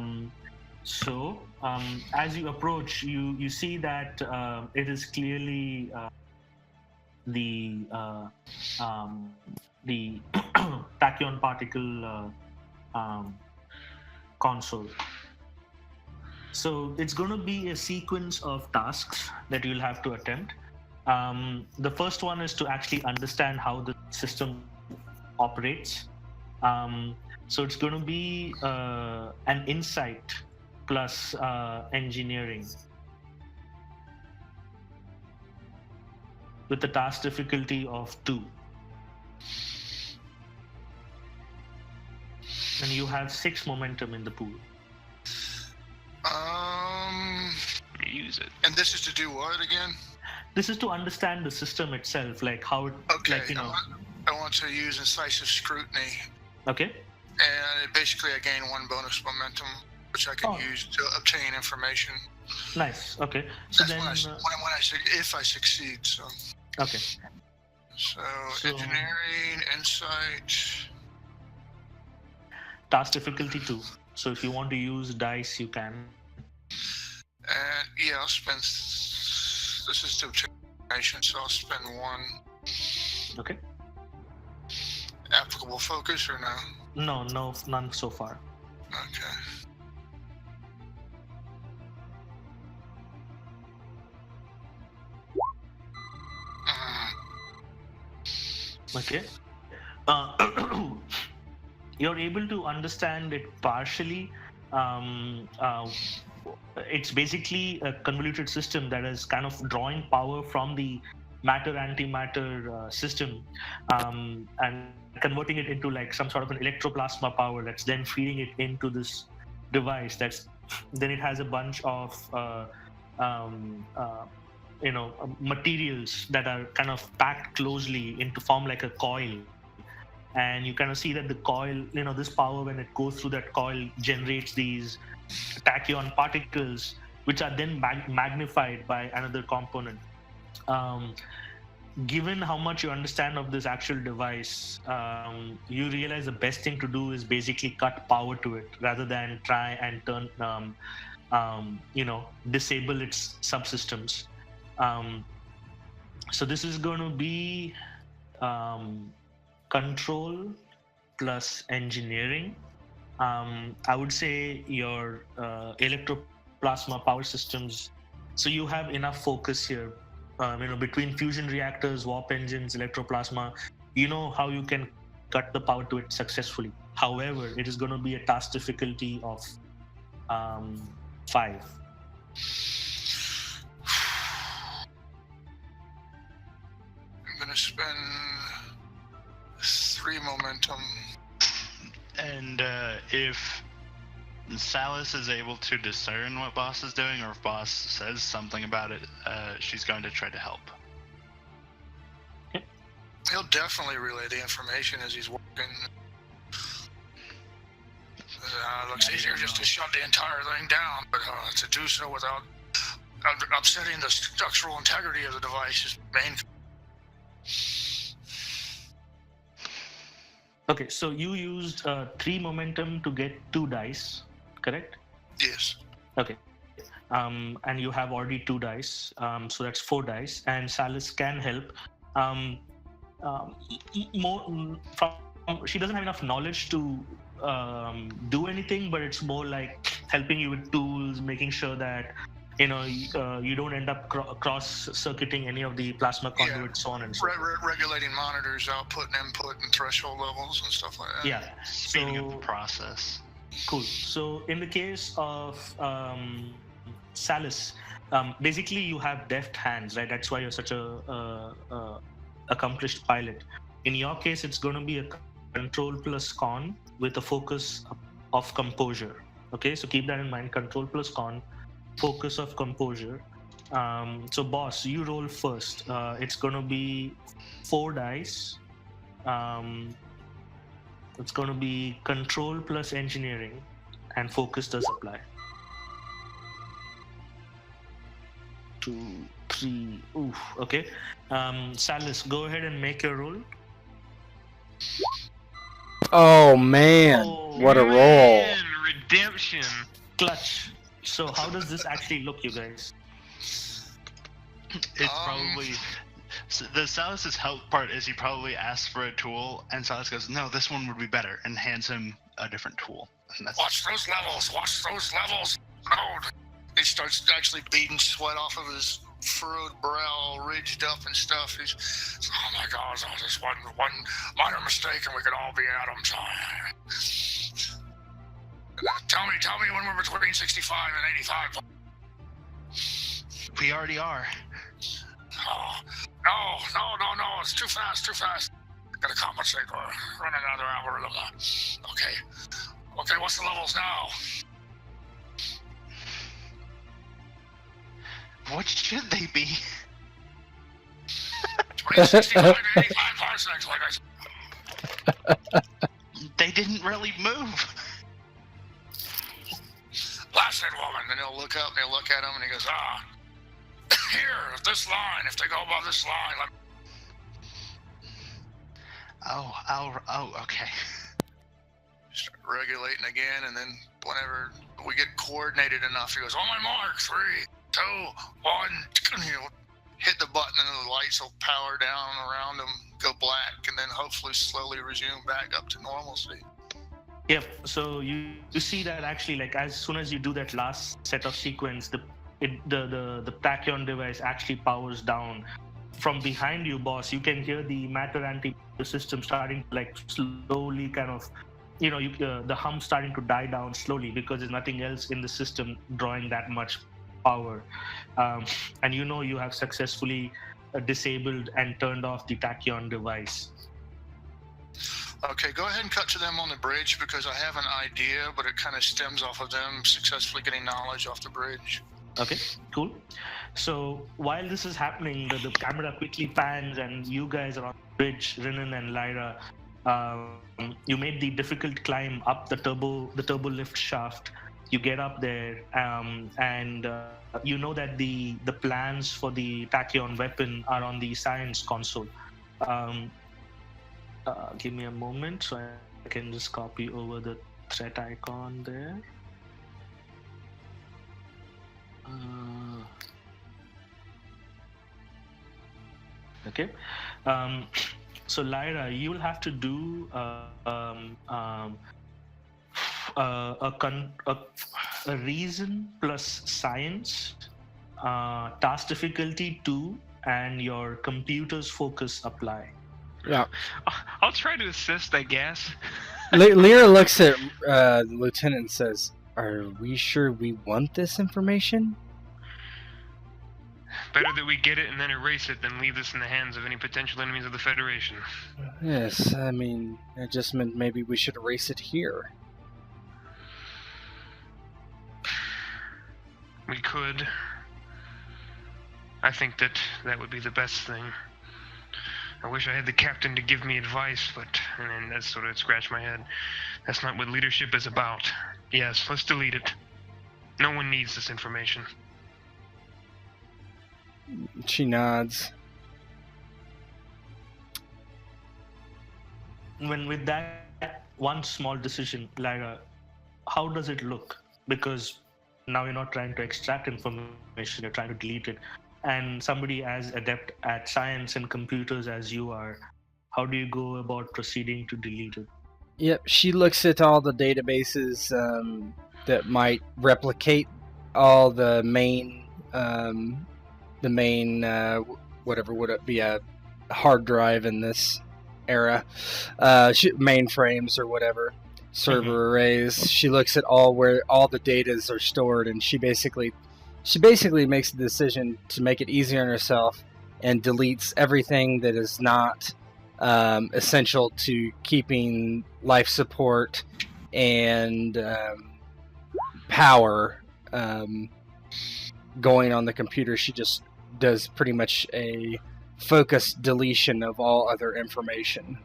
S1: you approach, you see that it is clearly the tachyon particle console. So it's going to be a sequence of tasks that you'll have to attempt. The first one is to actually understand how the system operates. So it's going to be an insight plus engineering with a task difficulty of 2. And you have 6 momentum in the pool.
S5: it.
S4: And this is to do what again?
S1: This is to understand the system itself, like how it,
S4: Okay,
S1: like, you know.
S4: I want to use incisive scrutiny,
S1: Okay.
S4: and basically I gain 1 bonus momentum, which I can use to obtain information.
S1: Nice. Okay. So
S4: That's
S1: then,
S4: if I succeed. So.
S1: okay.
S4: So engineering, insight.
S1: Task difficulty 2. So if you want to use dice, you can.
S4: And yeah, I'll spend. This is to obtain information, so I'll spend 1.
S1: Okay.
S4: Applicable focus or no?
S1: No, none so far.
S4: Okay.
S1: Okay. You're able to understand it partially. It's basically a convoluted system that is kind of drawing power from the matter-antimatter system and converting it into like some sort of an electroplasma power that's then feeding it into this device. Then it has a bunch of materials that are kind of packed closely into form like a coil, and you kind of see that the coil, this power, when it goes through that coil, generates these tachyon particles, which are then magnified by another component. Given how much you understand of this actual device, you realize the best thing to do is basically cut power to it rather than try and turn disable its subsystems. So this is going to be control plus engineering. I would say your electroplasma power systems. So you have enough focus here, between fusion reactors, warp engines, electroplasma. You know how you can cut the power to it successfully. However, it is going to be a task difficulty of 5.
S4: I'm going to spend 3 momentum.
S3: And if Salis is able to discern what Boss is doing, or if Boss says something about it, she's going to try to help.
S4: He'll definitely relay the information as he's working. Looks easier just to shut the entire thing down, but to do so without upsetting the structural integrity of the device is main.
S1: Okay, so you used 3 momentum to get 2 dice, correct?
S4: Yes.
S1: Okay. And you have already 2 dice, so that's 4 dice, and Salis can help. She doesn't have enough knowledge to do anything, but it's more like helping you with tools, making sure that you don't end up cross-circuiting any of the plasma conduits, so on and so forth.
S4: Regulating monitors, output and input, and threshold levels and stuff like that.
S1: Yeah.
S3: Speeding up the process.
S1: Cool. So in the case of Salis, basically you have deft hands, right? That's why you're such a accomplished pilot. In your case, it's going to be a control plus con with a focus of composure. Okay, so keep that in mind. Control plus con, focus of composure. So Boss, you roll first. It's going to be 4 dice. It's going to be control plus engineering, and focus does apply. 2, 3. Oof. Okay. Salis, go ahead and make your roll.
S2: Oh man, what a roll!
S5: Man, redemption.
S1: Clutch. So how does this actually look, you guys?
S3: It's probably the Salis' help part is he probably asks for a tool, and Salis goes, "No, this one would be better," and hands him a different tool. And that's
S4: Watch those levels! Watch those levels! No! He starts actually beating sweat off of his furrowed brow, ridged up and stuff. He's, oh my God, it's just one minor mistake and we could all be atoms. Tell me when we're between 65 and 85.
S3: we already are.
S4: Oh, no, it's too fast. Gotta compensate for running another algorithm. Okay, what's the levels now?
S3: What should they be?
S4: 2065 to 85 parsecs, like I said.
S3: They didn't really move.
S4: Blasted woman. Then he'll look up and he'll look at him and he goes, here, this line, if they go above this line, let me...
S3: Oh, okay.
S4: Start regulating again, and then whenever we get coordinated enough, he goes, on my mark, 3, 2, 1, and he'll hit the button and the lights will power down around him, go black, and then hopefully slowly resume back up to normalcy.
S1: Yep. So you see that actually, like, as soon as you do that last set of sequence, the tachyon device actually powers down. From behind you, boss, you can hear the matter anti system starting to, like, slowly kind of, the hum starting to die down slowly because there's nothing else in the system drawing that much power. And you have successfully disabled and turned off the tachyon device.
S4: Okay, go ahead and cut to them on the bridge because I have an idea, but it kind of stems off of them successfully getting knowledge off the bridge.
S1: Okay, cool. So while this is happening, the camera quickly pans and you guys are on the bridge, Renan and Lyra. You made the difficult climb up the turbo lift shaft. You get up there, and you know that the plans for the tachyon weapon are on the science console. Give me a moment so I can just copy over the threat icon there. Okay. So Lyra, you will have to do a reason plus science, task difficulty 2, and your computer's focus apply.
S2: Yeah.
S5: I'll try to assist, I guess.
S2: Lyra looks at the lieutenant and says, "Are we sure we want this information?"
S5: Better that we get it and then erase it than leave this in the hands of any potential enemies of the Federation.
S2: Yes, I mean, it just meant maybe we should erase it here.
S5: We could. I think that would be the best thing. I wish I had the captain to give me advice, but and then that sort of scratched my head. That's not what leadership is about. Yes, let's delete it. No one needs this information.
S2: She nods.
S1: With that one small decision, Lyra, how does it look? Because now you're not trying to extract information, you're trying to delete it. And somebody as adept at science and computers as you are, how do you go about proceeding to delete it?
S2: Yep, she looks at all the databases that might replicate all the main whatever would it be, a hard drive in this era, mainframes or whatever, server arrays. She looks at where all the datas are stored, and she basically makes the decision to make it easier on herself and deletes everything that is not essential to keeping life support and power going on the computer. She just does pretty much a focused deletion of all other information.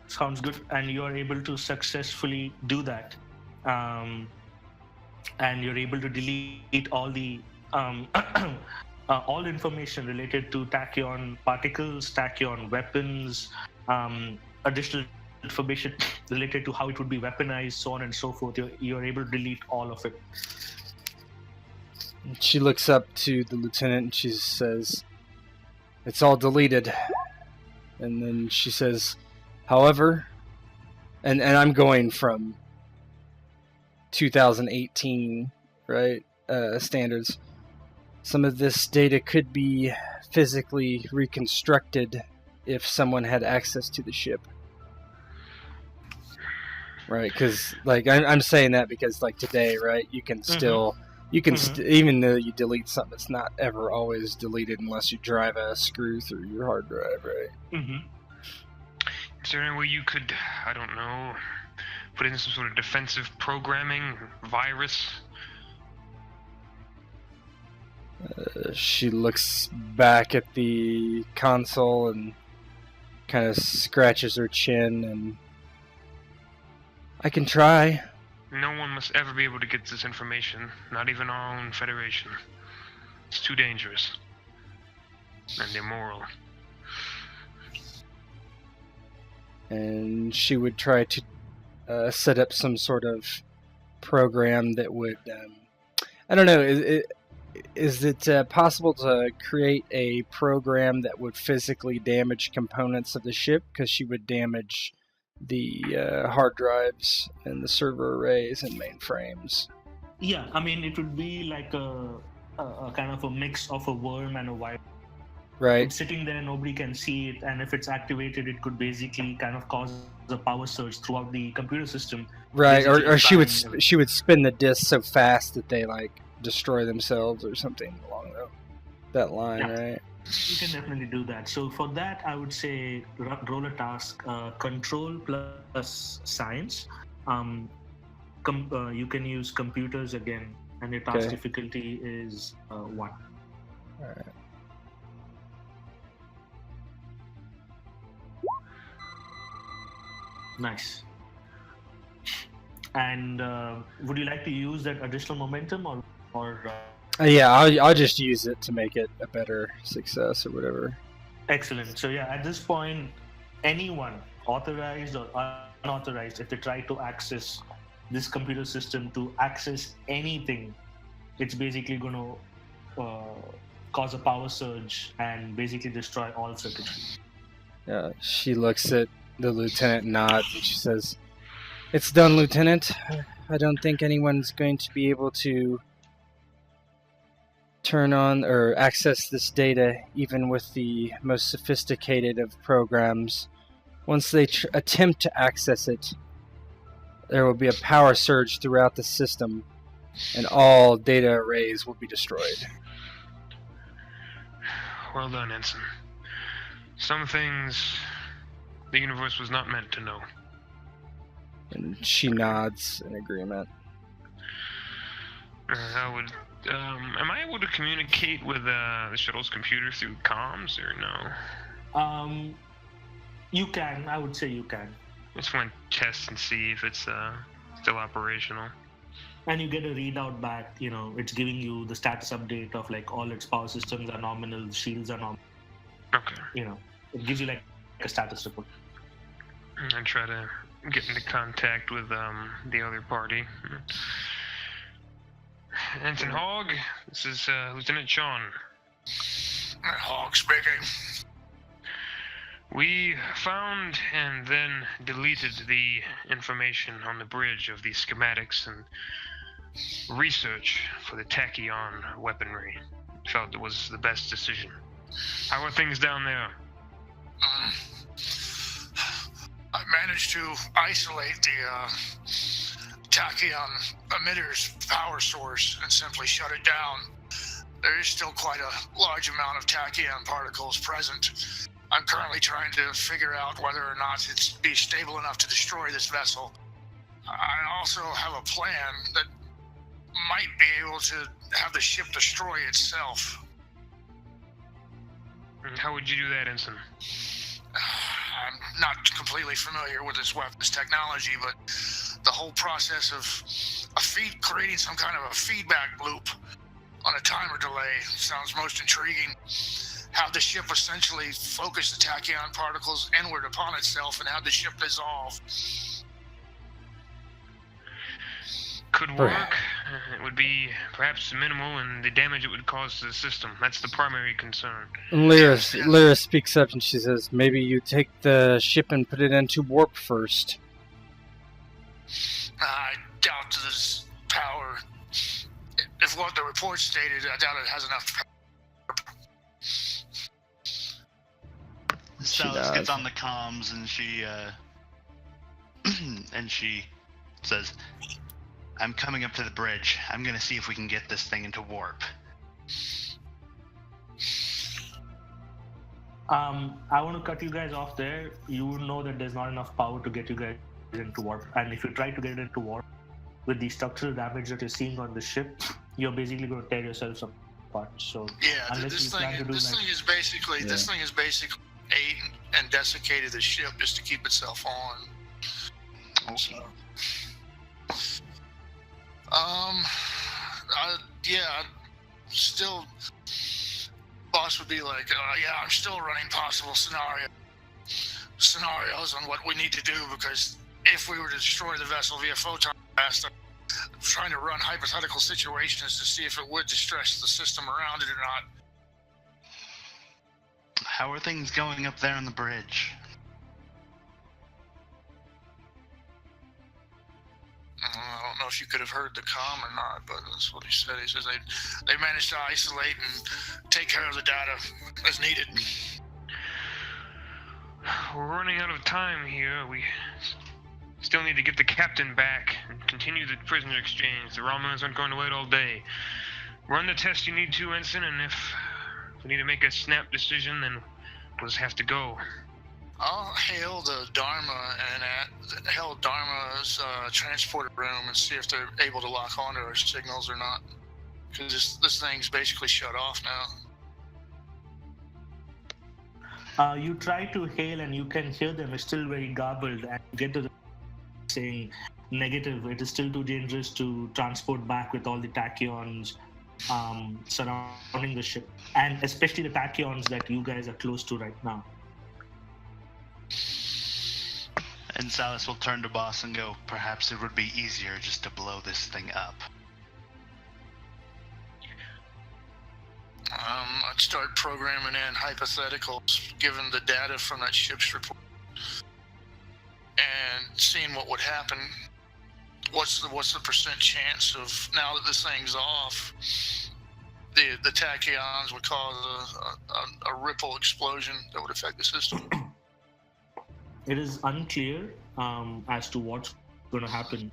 S1: Sounds good. And you are able to successfully do that. And you're able to delete all the all information related to tachyon particles, tachyon weapons, additional information related to how it would be weaponized, so on and so forth. You're able to delete all of it.
S2: She looks up to the lieutenant and she says, "It's all deleted." And then she says, "However," and I'm going from 2018, right, standards. "Some of this data could be physically reconstructed if someone had access to the ship." Right, because, like, I'm saying that because, like, today, right, you can still, even though you delete something, it's not ever always deleted unless you drive a screw through your hard drive, right?
S5: Is there any way you could, I don't know, put in some sort of defensive programming, virus?
S2: She looks back at the console and kind of scratches her chin, and I can try.
S5: No one must ever be able to get this information, not even our own Federation. It's too dangerous. And immoral.
S2: And she would try to set up some sort of program that would... I don't know, is it possible to create a program that would physically damage components of the ship? Because she would damage the hard drives and the server arrays and mainframes.
S1: Yeah, I mean, it would be like a kind of a mix of a worm and a virus.
S2: Right.
S1: It's sitting there, nobody can see it, and if it's activated, it could basically kind of cause a power surge throughout the computer system.
S2: Right, or she would
S1: trying-
S2: she would spin the disc so fast that they like destroy themselves or something along that line,
S1: Yeah.
S2: right?
S1: You can definitely do that. So for that, I would say roll a task, control plus science. You can use computers again, and your task
S2: Okay.
S1: difficulty is 1.
S2: Alright.
S1: Nice. And would you like to use that additional momentum, or
S2: Yeah, I'll just use it to make it a better success or whatever.
S1: excellent. So yeah, at this point, anyone, authorized or unauthorized, if they try to access this computer system to access anything, it's basically going to cause a power surge and basically destroy all circuitry.
S2: Yeah, she looks at the lieutenant, nods, and she says, "It's done, Lieutenant. I don't think anyone's going to be able to turn on or access this data, even with the most sophisticated of programs. Once they attempt to access it, there will be a power surge throughout the system, and all data arrays will be destroyed."
S5: Well done, Ensign. Some things the universe was not meant to know.
S2: And she nods in agreement.
S5: Am I able to communicate with the shuttle's computer through comms, or no?
S1: You can. I would say you can.
S5: I just want to test and see if it's still operational.
S1: And you get a readout back. You know, it's giving you the status update of like all its power systems are nominal, shields are nominal.
S5: Okay.
S1: You know, it gives you like a status report.
S5: I try to get into contact with the other party. Ensign Hogg, this is Lieutenant Sean.
S4: Hawk speaking.
S5: We found and then deleted the information on the bridge of the schematics and research for the tachyon weaponry. Felt it was the best decision. How are things down there?
S4: I managed to isolate the tachyon emitter's power source and simply shut it down. There is still quite a large amount of tachyon particles present. I'm currently trying to figure out whether or not it's be stable enough to destroy this vessel. I also have a plan that might be able to have the ship destroy itself.
S5: How would you do that, Ensign?
S4: I'm not completely familiar with this weapons technology, but the whole process of creating some kind of a feedback loop on a timer delay sounds most intriguing. Have the ship essentially focus the tachyon particles inward upon itself and have the ship dissolve.
S5: Could work. It would be perhaps minimal in the damage it would cause to the system. That's the primary concern.
S2: And Lyra speaks up and she says, "Maybe you take the ship and put it into warp first."
S4: I doubt this power. If what the report stated, I doubt it has enough power.
S3: Salas gets on the comms and she says, "I'm coming up to the bridge. I'm gonna see if we can get this thing into warp."
S1: I want to cut you guys off there. You know that there's not enough power to get you guys into warp, and if you try to get it into warp with the structural damage that you're seeing on the ship, you're basically going to tear yourselves up. parts. So
S4: Yeah,
S1: unless
S4: this
S1: you
S4: thing,
S1: plan to do
S4: this
S1: like
S4: thing is basically
S2: Yeah.
S4: this thing is basically ate and desiccated the ship just to keep itself on.
S3: Okay.
S4: Still, boss would be like, yeah, I'm still running possible scenarios on what we need to do, because if we were to destroy the vessel via photon blast, I'm trying to run hypothetical situations to see if it would distress the system around it or not.
S3: How are things going up there on the bridge?
S4: I don't know if you could have heard the comm or not, but that's what he said. He says they managed to isolate and take care of the data as needed.
S5: We're running out of time here. We still need to get the captain back and continue the prisoner exchange. The Romulans aren't going to wait all day. Run the test you need to, Ensign, and if we need to make a snap decision, then we'll just have to go.
S4: I'll hail the Dharma and hail Dharma's transporter room and see if they're able to lock onto our signals or not. Because this thing's basically shut off now.
S1: you try to hail and you can hear them. It's still very garbled, and you get to the saying negative. It is still too dangerous to transport back with all the tachyons surrounding the ship, and especially the tachyons that you guys are close to right now.
S3: And Salas will turn to boss and go, perhaps it would be easier just to blow this thing up.
S4: I'd start programming in hypotheticals, given the data from that ship's report, and seeing what would happen. What's the percent chance of, now that this thing's off, the tachyons would cause a ripple explosion that would affect the system?
S1: It is unclear as to what's going to happen.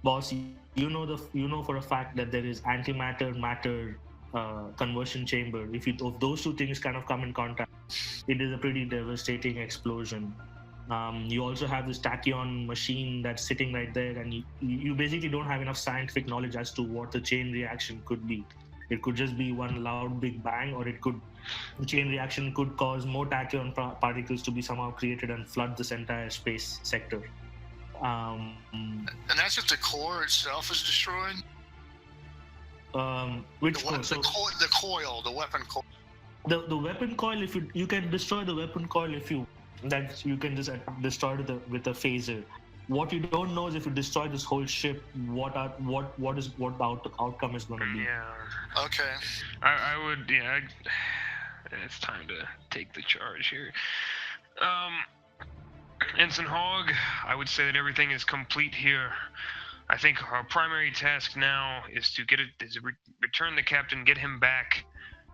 S1: Boss, you know for a fact that there is antimatter matter conversion chamber. If those two things kind of come in contact, it is a pretty devastating explosion. You also have this tachyon machine that's sitting right there, and you basically don't have enough scientific knowledge as to what the chain reaction could be. It could just be one loud big bang, or the chain reaction could cause more tachyon particles to be somehow created and flood this entire space sector.
S4: And that's if the core itself is destroyed?
S1: Which core?
S4: The coil, the weapon coil.
S1: The weapon coil, if you can destroy the weapon coil, that you can just destroy it with a phaser. What you don't know is if you destroy this whole ship, what the outcome is going to be.
S5: Yeah.
S4: Okay.
S5: I would. Yeah. It's time to take the charge here. Ensign Hogg, I would say that everything is complete here. I think our primary task now is to return the captain, get him back,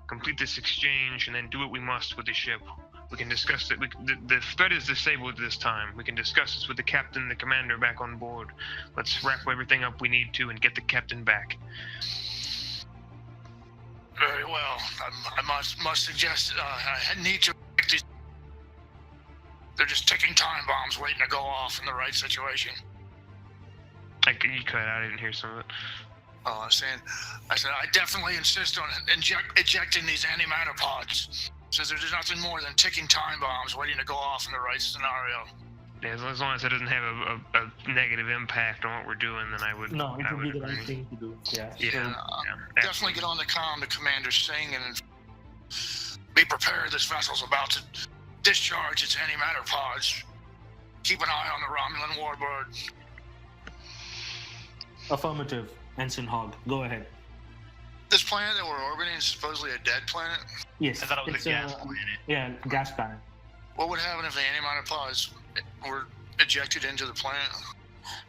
S5: complete this exchange, and then do what we must with the ship. We can discuss it. The threat is disabled this time. We can discuss this with the captain, the commander back on board. Let's wrap everything up we need to and get the captain back.
S4: Very well. I must suggest I need to. They're just ticking time bombs waiting to go off in the right situation.
S5: You cut out. I didn't hear some of it.
S4: Oh, I said I definitely insist on ejecting these antimatter pods. Says there's nothing more than ticking time bombs waiting to go off in the right scenario.
S5: Yeah, as long as it doesn't have a negative impact on what we're doing, then I would.
S1: No, it would be the right thing to do. Yeah.
S4: Definitely get on the comm to Commander Singh and be prepared. This vessel's about to discharge its antimatter pods. Keep an eye on the Romulan warbird.
S1: Affirmative, Ensign Hogg. Go ahead.
S4: This planet that we're orbiting is supposedly a dead planet?
S1: Yes.
S3: I thought it was a gas planet.
S1: Yeah, gas planet.
S4: What would happen if the antimatter pods were ejected into the planet?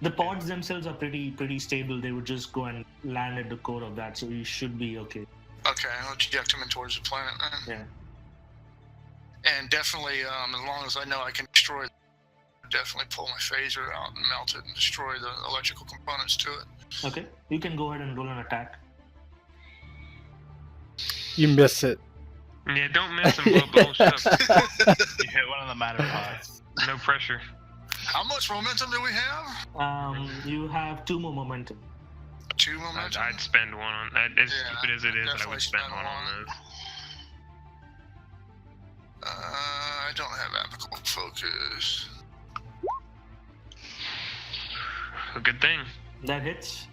S1: The pods themselves are pretty stable. They would just go and land at the core of that, so you should be okay.
S4: Okay, I'll eject them in towards the planet then.
S1: Yeah.
S4: And definitely, as long as I know I can destroy it, definitely pull my phaser out and melt it and destroy the electrical components to it.
S1: Okay, you can go ahead and roll an attack.
S2: You miss it.
S5: Yeah, don't miss and blow up the whole ship.
S3: You hit one of the matter pods.
S5: No pressure.
S4: How much momentum do we have?
S1: You have 2 more momentum.
S4: 2 momentum?
S5: I'd spend one on that. As stupid as it is, I
S4: definitely
S5: would spend one on
S4: one.
S5: those.
S4: I don't have apical focus.
S5: A good thing.
S1: That hits.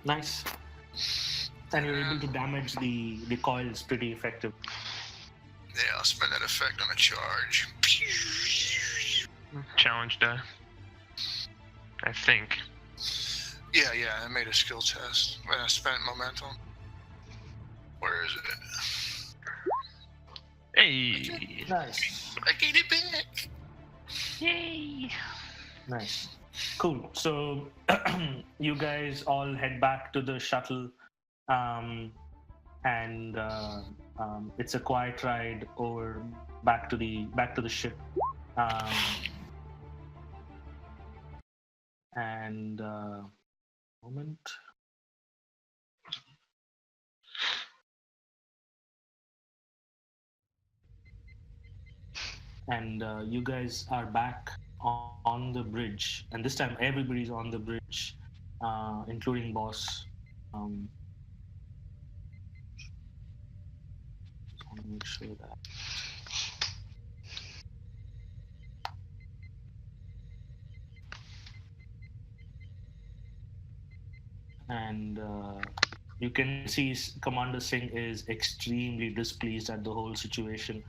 S1: Nice. And you're able to damage the coils pretty effective.
S4: Yeah, I'll spend that effect on a charge.
S5: Challenge die. I think.
S4: Yeah, I made a skill test when I spent momentum. Where is it?
S5: Hey!
S1: Nice.
S4: I get it back!
S5: Yay!
S1: Nice. Cool. So you guys all head back to the shuttle, and it's a quiet ride over back to the ship. Moment. And you guys are back on the bridge, and this time everybody's on the bridge, including boss. Just want to make sure that. And you can see Commander Singh is extremely displeased at the whole situation.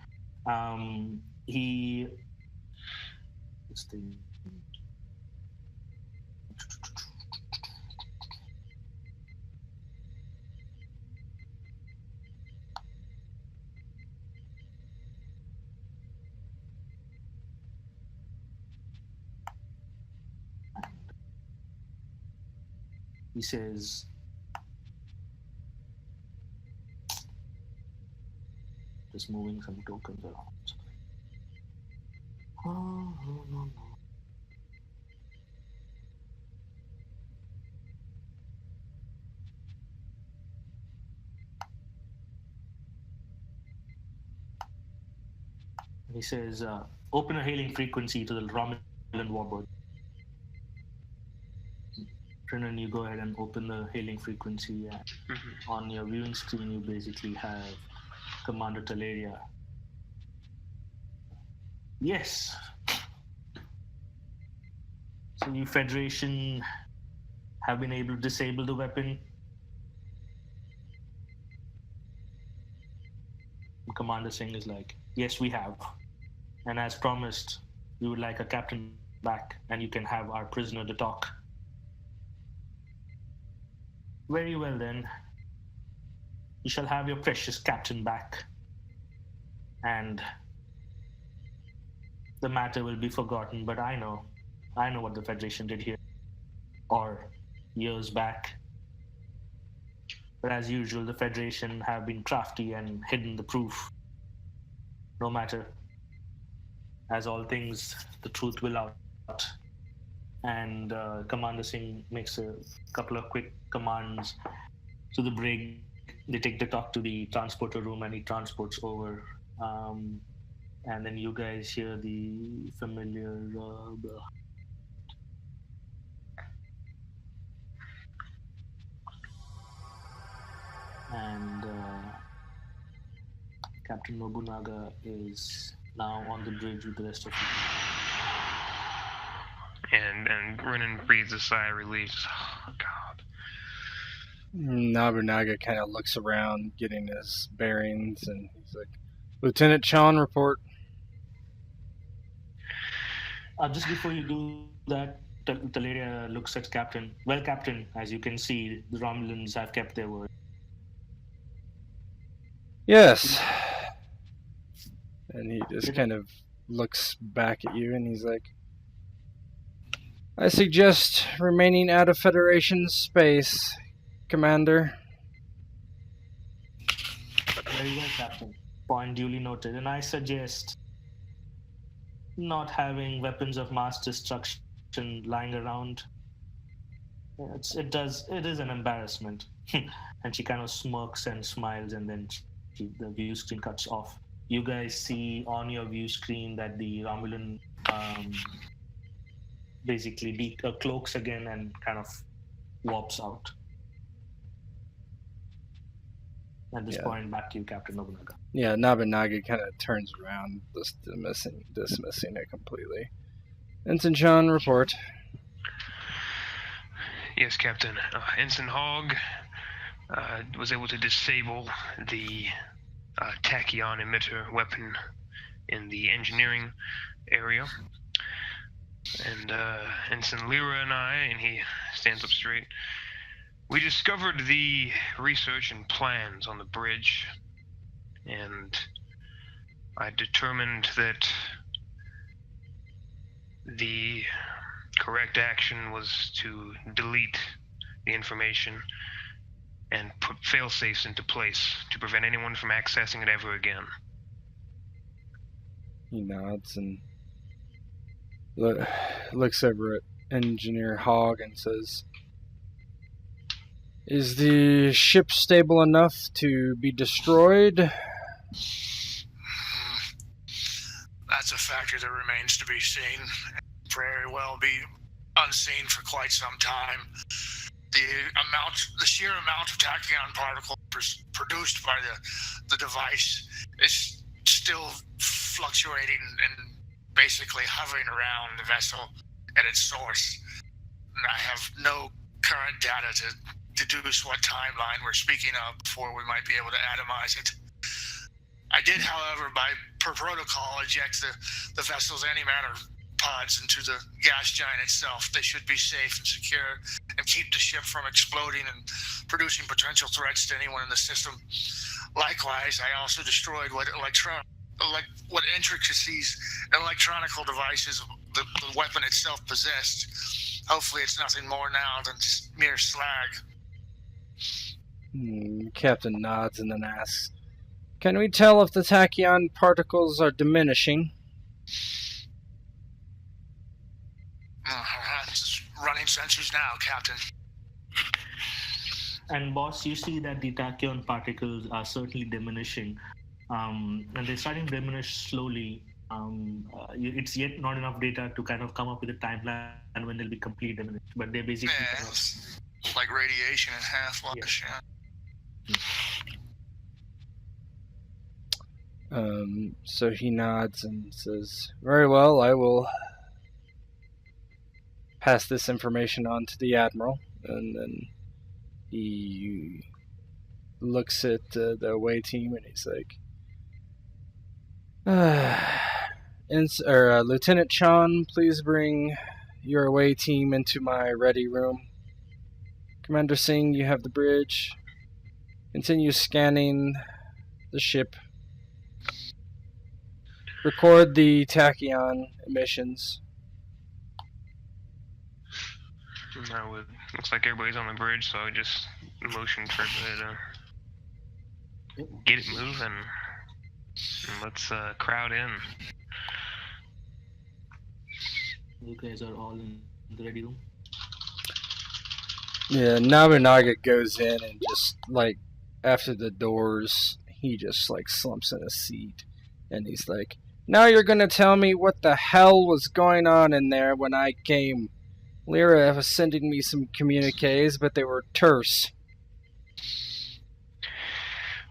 S1: This thing. He says, just moving some tokens around. Oh, no. He says, open a hailing frequency to the Romulan warbird. Brennan, you go ahead and open the hailing frequency. And on your viewing screen, you basically have Commander Teleria. Yes. So you Federation have been able to disable the weapon. Commander Singh is like, yes, we have. And as promised, we would like a captain back, and you can have our prisoner to talk. Very well then. You shall have your precious captain back. And the matter will be forgotten, but I know what the Federation did here. Or years back. But as usual, the Federation have been crafty and hidden the proof. No matter. As all things, the truth will out. And Commander Singh makes a couple of quick commands to the brig. They take the talk to the transporter room, and he transports over. And then you guys hear the familiar and Captain Nobunaga is now on the bridge with the rest of you.
S5: And Renan breathes a sigh of relief. Oh, God.
S2: Nobunaga kind of looks around, getting his bearings, and he's like, Lieutenant Chan, report.
S1: Just before you do that, Teleria looks at Captain. Well, Captain, as you can see, the Romulans have kept their word.
S2: Yes. And he just kind of looks back at you, and he's like, I suggest remaining out of Federation space, Commander.
S1: Very well, Captain. Point duly noted. And I suggest not having weapons of mass destruction lying around. It is an embarrassment. And she kind of smirks and smiles, and then the view screen cuts off. You guys see on your view screen that the Romulan basically cloaks again and kind of warps out. At this point, back to you, Captain Nobunaga.
S2: Yeah, Nobunaga kind of turns around, dismissing it completely. Ensign John, report.
S5: Yes, Captain. Ensign Hogg was able to disable the tachyon emitter weapon in the engineering area. And Ensign Lyra and I, and he stands up straight, we discovered the research and plans on the bridge, and I determined that the correct action was to delete the information and put fail-safes into place to prevent anyone from accessing it ever again.
S2: He nods and looks over at Engineer Hogg and says, "Is the ship stable enough to be destroyed?"
S4: That's a factor that remains to be seen. Very well be unseen for quite some time. The sheer amount of tachyon particles produced by the device is still fluctuating and basically hovering around the vessel at its source. And I have no current data to deduce what timeline we're speaking of before we might be able to atomize it. I did, however, per protocol, eject the vessel's antimatter pods into the gas giant itself. They should be safe and secure and keep the ship from exploding and producing potential threats to anyone in the system. Likewise, I also destroyed what intricacies and electronical devices the weapon itself possessed. Hopefully it's nothing more now than just mere slag.
S2: Captain nods and then asks, "Can we tell if the tachyon particles are diminishing?"
S4: Just running sensors now, Captain.
S1: And boss, you see that the tachyon particles are certainly diminishing, and they're starting to diminish slowly. It's yet not enough data to kind of come up with a timeline when they'll be completely diminished, but they're basically kind of,
S4: It's like radiation in half-life.
S2: So he nods and says, "Very well, I will pass this information on to the Admiral." And then he looks at the away team and he's like, "Lieutenant Chan, please bring your away team into my ready room. Commander Singh, you have the bridge. Continue scanning the ship. Record the tachyon emissions."
S5: Looks like everybody's on the bridge, so I just motioned for everybody to get it moving. And let's crowd in.
S1: you guys are all in the ready room.
S2: Yeah, Nobunaga goes in and just, like, after the doors, he just, like, slumps in a seat. And he's like, "Now you're gonna tell me what the hell was going on in there when I came. Lyra was sending me some communiques, but they were terse."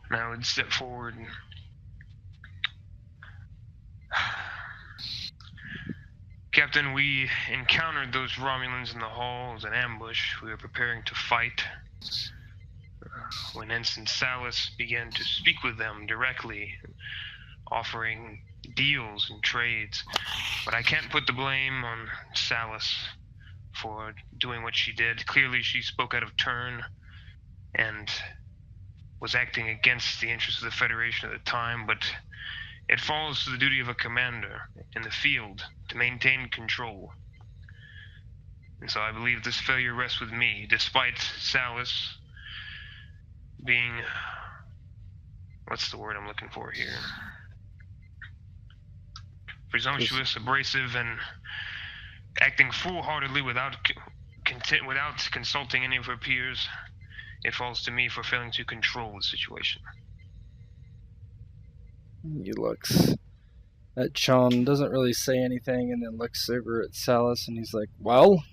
S5: And I would step forward and... Captain, we encountered those Romulans in the hall as an ambush. We were preparing to fight when Ensign Salas began to speak with them directly, offering deals and trades. But I can't put the blame on Salas for doing what she did. Clearly she spoke out of turn and was acting against the interests of the Federation at the time, but it falls to the duty of a commander in the field to maintain control. And so I believe this failure rests with me, despite Salas being... what's the word I'm looking for here? Presumptuous, abrasive, and acting foolhardily without consulting any of her peers. It falls to me for failing to control the situation.
S2: He looks Chon doesn't really say anything and then looks over at Salas and he's like, well?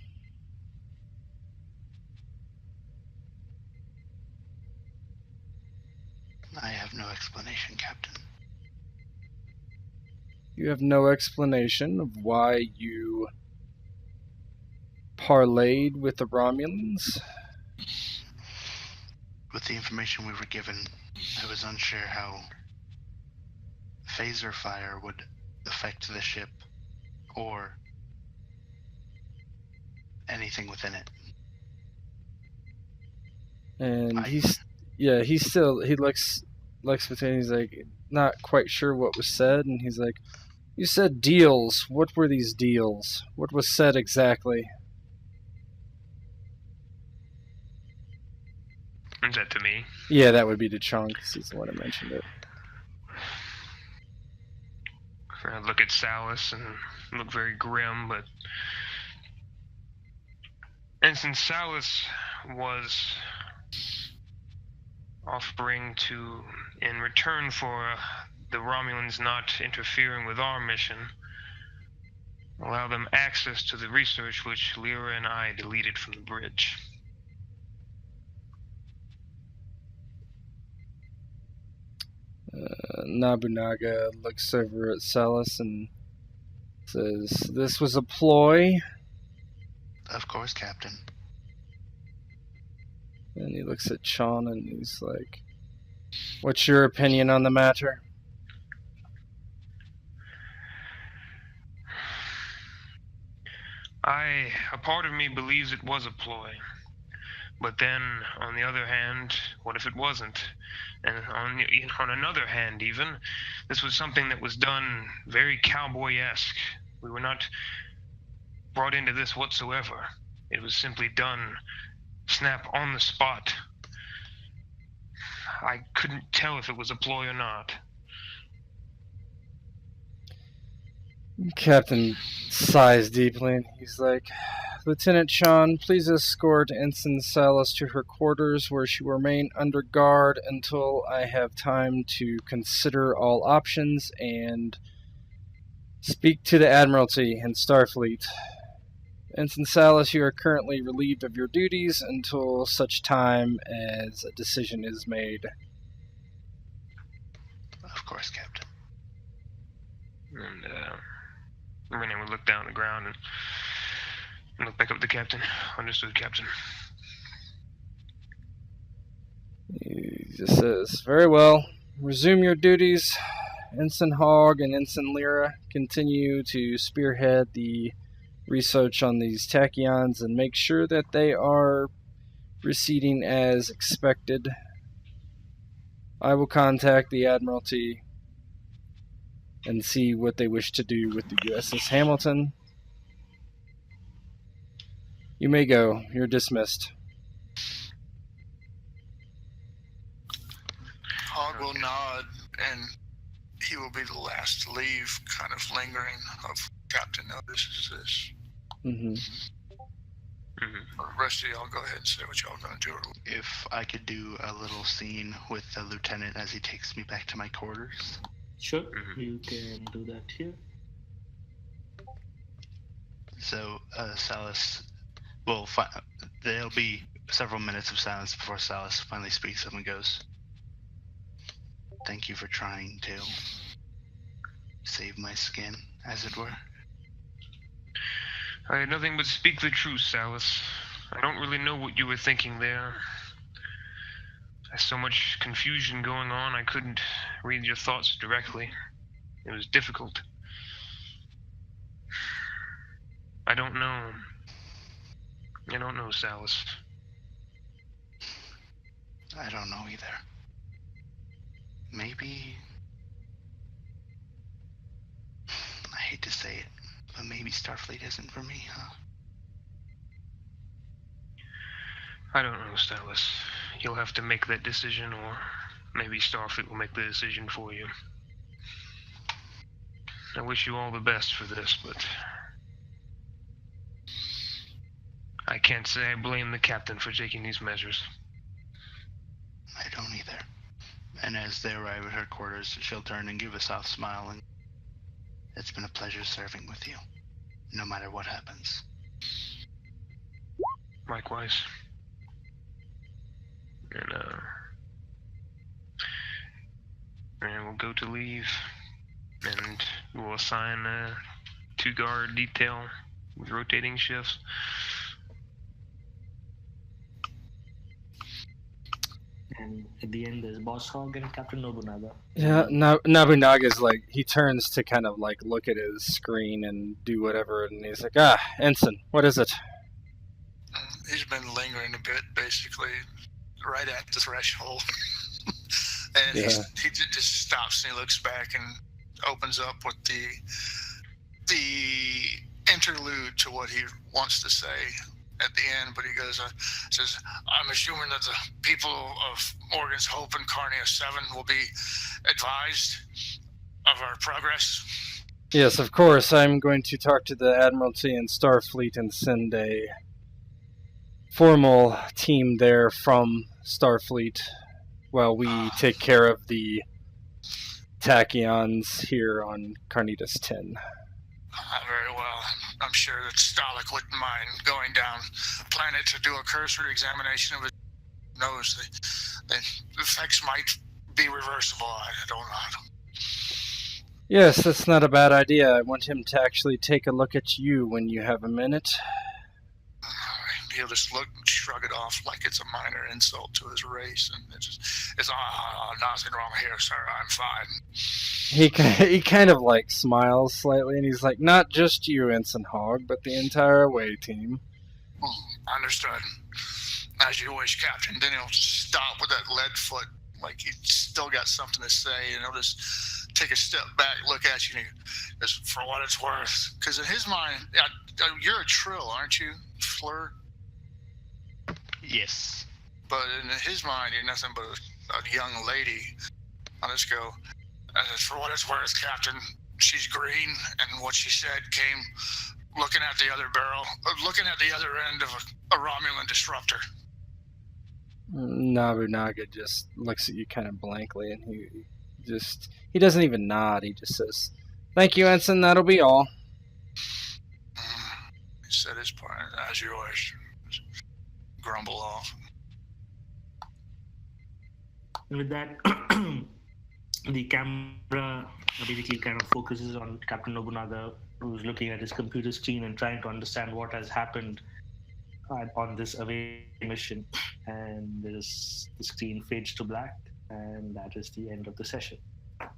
S3: I have no explanation, Captain.
S2: You have no explanation of why you parlayed with the Romulans?
S3: With the information we were given, I was unsure how phaser fire would affect the ship or anything within it.
S2: And he looks between. He's like, not quite sure what was said, and he's like, you said deals. What were these deals? What was said exactly?
S5: Is that to me?
S2: Yeah, that would be to Chong, because he's the one who mentioned it.
S5: I look at Salas and look very grim, but Ensign Salas was offering to, in return for the Romulans not interfering with our mission, allow them access to the research which Lyra and I deleted from the bridge.
S2: Nobunaga looks over at Salas and says, this was a ploy.
S3: Of course, Captain.
S2: And he looks at Chon and he's like, what's your opinion on the matter?
S5: A part of me believes it was a ploy. But then, on the other hand, what if it wasn't? And on another hand, even, this was something that was done very cowboy-esque. We were not brought into this whatsoever. It was simply done snap on the spot. I couldn't tell if it was a ploy or not.
S2: Captain sighs deeply and he's like, Lieutenant Chon, please escort Ensign Salas to her quarters where she will remain under guard until I have time to consider all options and speak to the Admiralty and Starfleet. Ensign Salas, you are currently relieved of your duties until such time as a decision is made.
S3: Of course, Captain.
S5: And Renee would look down on the ground and look back up at the captain. Understood, Captain.
S2: He just says, very well. Resume your duties. Ensign Hogg and Ensign Lyra continue to spearhead the research on these tachyons and make sure that they are proceeding as expected. I will contact the Admiralty and see what they wish to do with the USS Hamilton. You may go. You're dismissed.
S4: Hogg will nod, and he will be the last to leave, kind of lingering of Captain notices this.
S2: Mm-hmm.
S4: The rest of y'all go ahead and say what y'all gonna do.
S3: If I could do a little scene with the lieutenant as he takes me back to my quarters.
S1: Sure, you can do that here.
S3: So, Salas, well, there'll be several minutes of silence before Salas finally speaks up and goes, thank you for trying to save my skin, as it were.
S5: I had nothing but speak the truth, Salas. I don't really know what you were thinking there. There's so much confusion going on, I couldn't read your thoughts directly. It was difficult. I don't know. I don't know, Salas.
S3: I don't know either. Maybe... I hate to say it, but maybe Starfleet isn't for me, huh?
S5: I don't know, Salas. You'll have to make that decision, or maybe Starfleet will make the decision for you. I wish you all the best for this, but I can't say I blame the captain for taking these measures.
S3: I don't either. And as they arrive at her quarters, she'll turn and give a soft smile and It's been a pleasure serving with you, no matter what happens.
S5: Likewise. And we'll go to leave, and we'll assign a 2-guard detail with rotating shifts.
S1: And at the end, there's Boss Hog and Captain Nobunaga.
S2: Yeah, Nobunaga's like, he turns to kind of like look at his screen and do whatever, and he's like, Ensign, what is it?
S4: He's been lingering a bit, basically, right at the threshold. And
S2: Yeah.
S4: he just stops and he looks back and opens up with the interlude to what he wants to say at the end, but he goes, says, I'm assuming that the people of Morgan's Hope and Carnia 7 will be advised of our progress.
S2: Yes, of course. I'm going to talk to the Admiralty and Starfleet and send a formal team there from Starfleet while we take care of the tachyons here on Carnitas 10.
S4: Very well. I'm sure that Stalik wouldn't mind going down planet to do a cursory examination of his nose. The effects might be reversible. I don't know.
S2: Yes, that's not a bad idea. I want him to actually take a look at you when you have a minute.
S4: He'll just shrug it off like it's a minor insult to his race, and it's nothing wrong here, sir. I'm fine.
S2: He kind of like smiles slightly, and he's like, not just you, Ensign Hogg, but the entire away team.
S4: Understood. As you wish, Captain. Then he'll stop with that lead foot, like he's still got something to say, and he'll just take a step back, look at you, and he goes, for what it's worth. Because in his mind, you're a Trill, aren't you, Fleur?
S3: Yes.
S4: But in his mind, you're nothing but a young lady. I'll just go, for what it's worth, Captain, she's green, and what she said came looking at the other barrel, looking at the other end of a Romulan disruptor.
S2: Nobunaga just looks at you kind of blankly, and he doesn't even nod. He just says, thank you, Ensign, that'll be all.
S4: He said his part, as you wish. Grumble off.
S1: And with that, the camera basically kind of focuses on Captain Nobunaga, who's looking at his computer screen and trying to understand what has happened on this away mission. And the screen fades to black, and that is the end of the session.
S2: All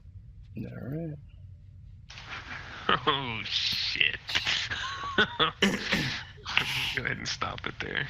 S2: right.
S5: Oh, shit. Go ahead and stop it there.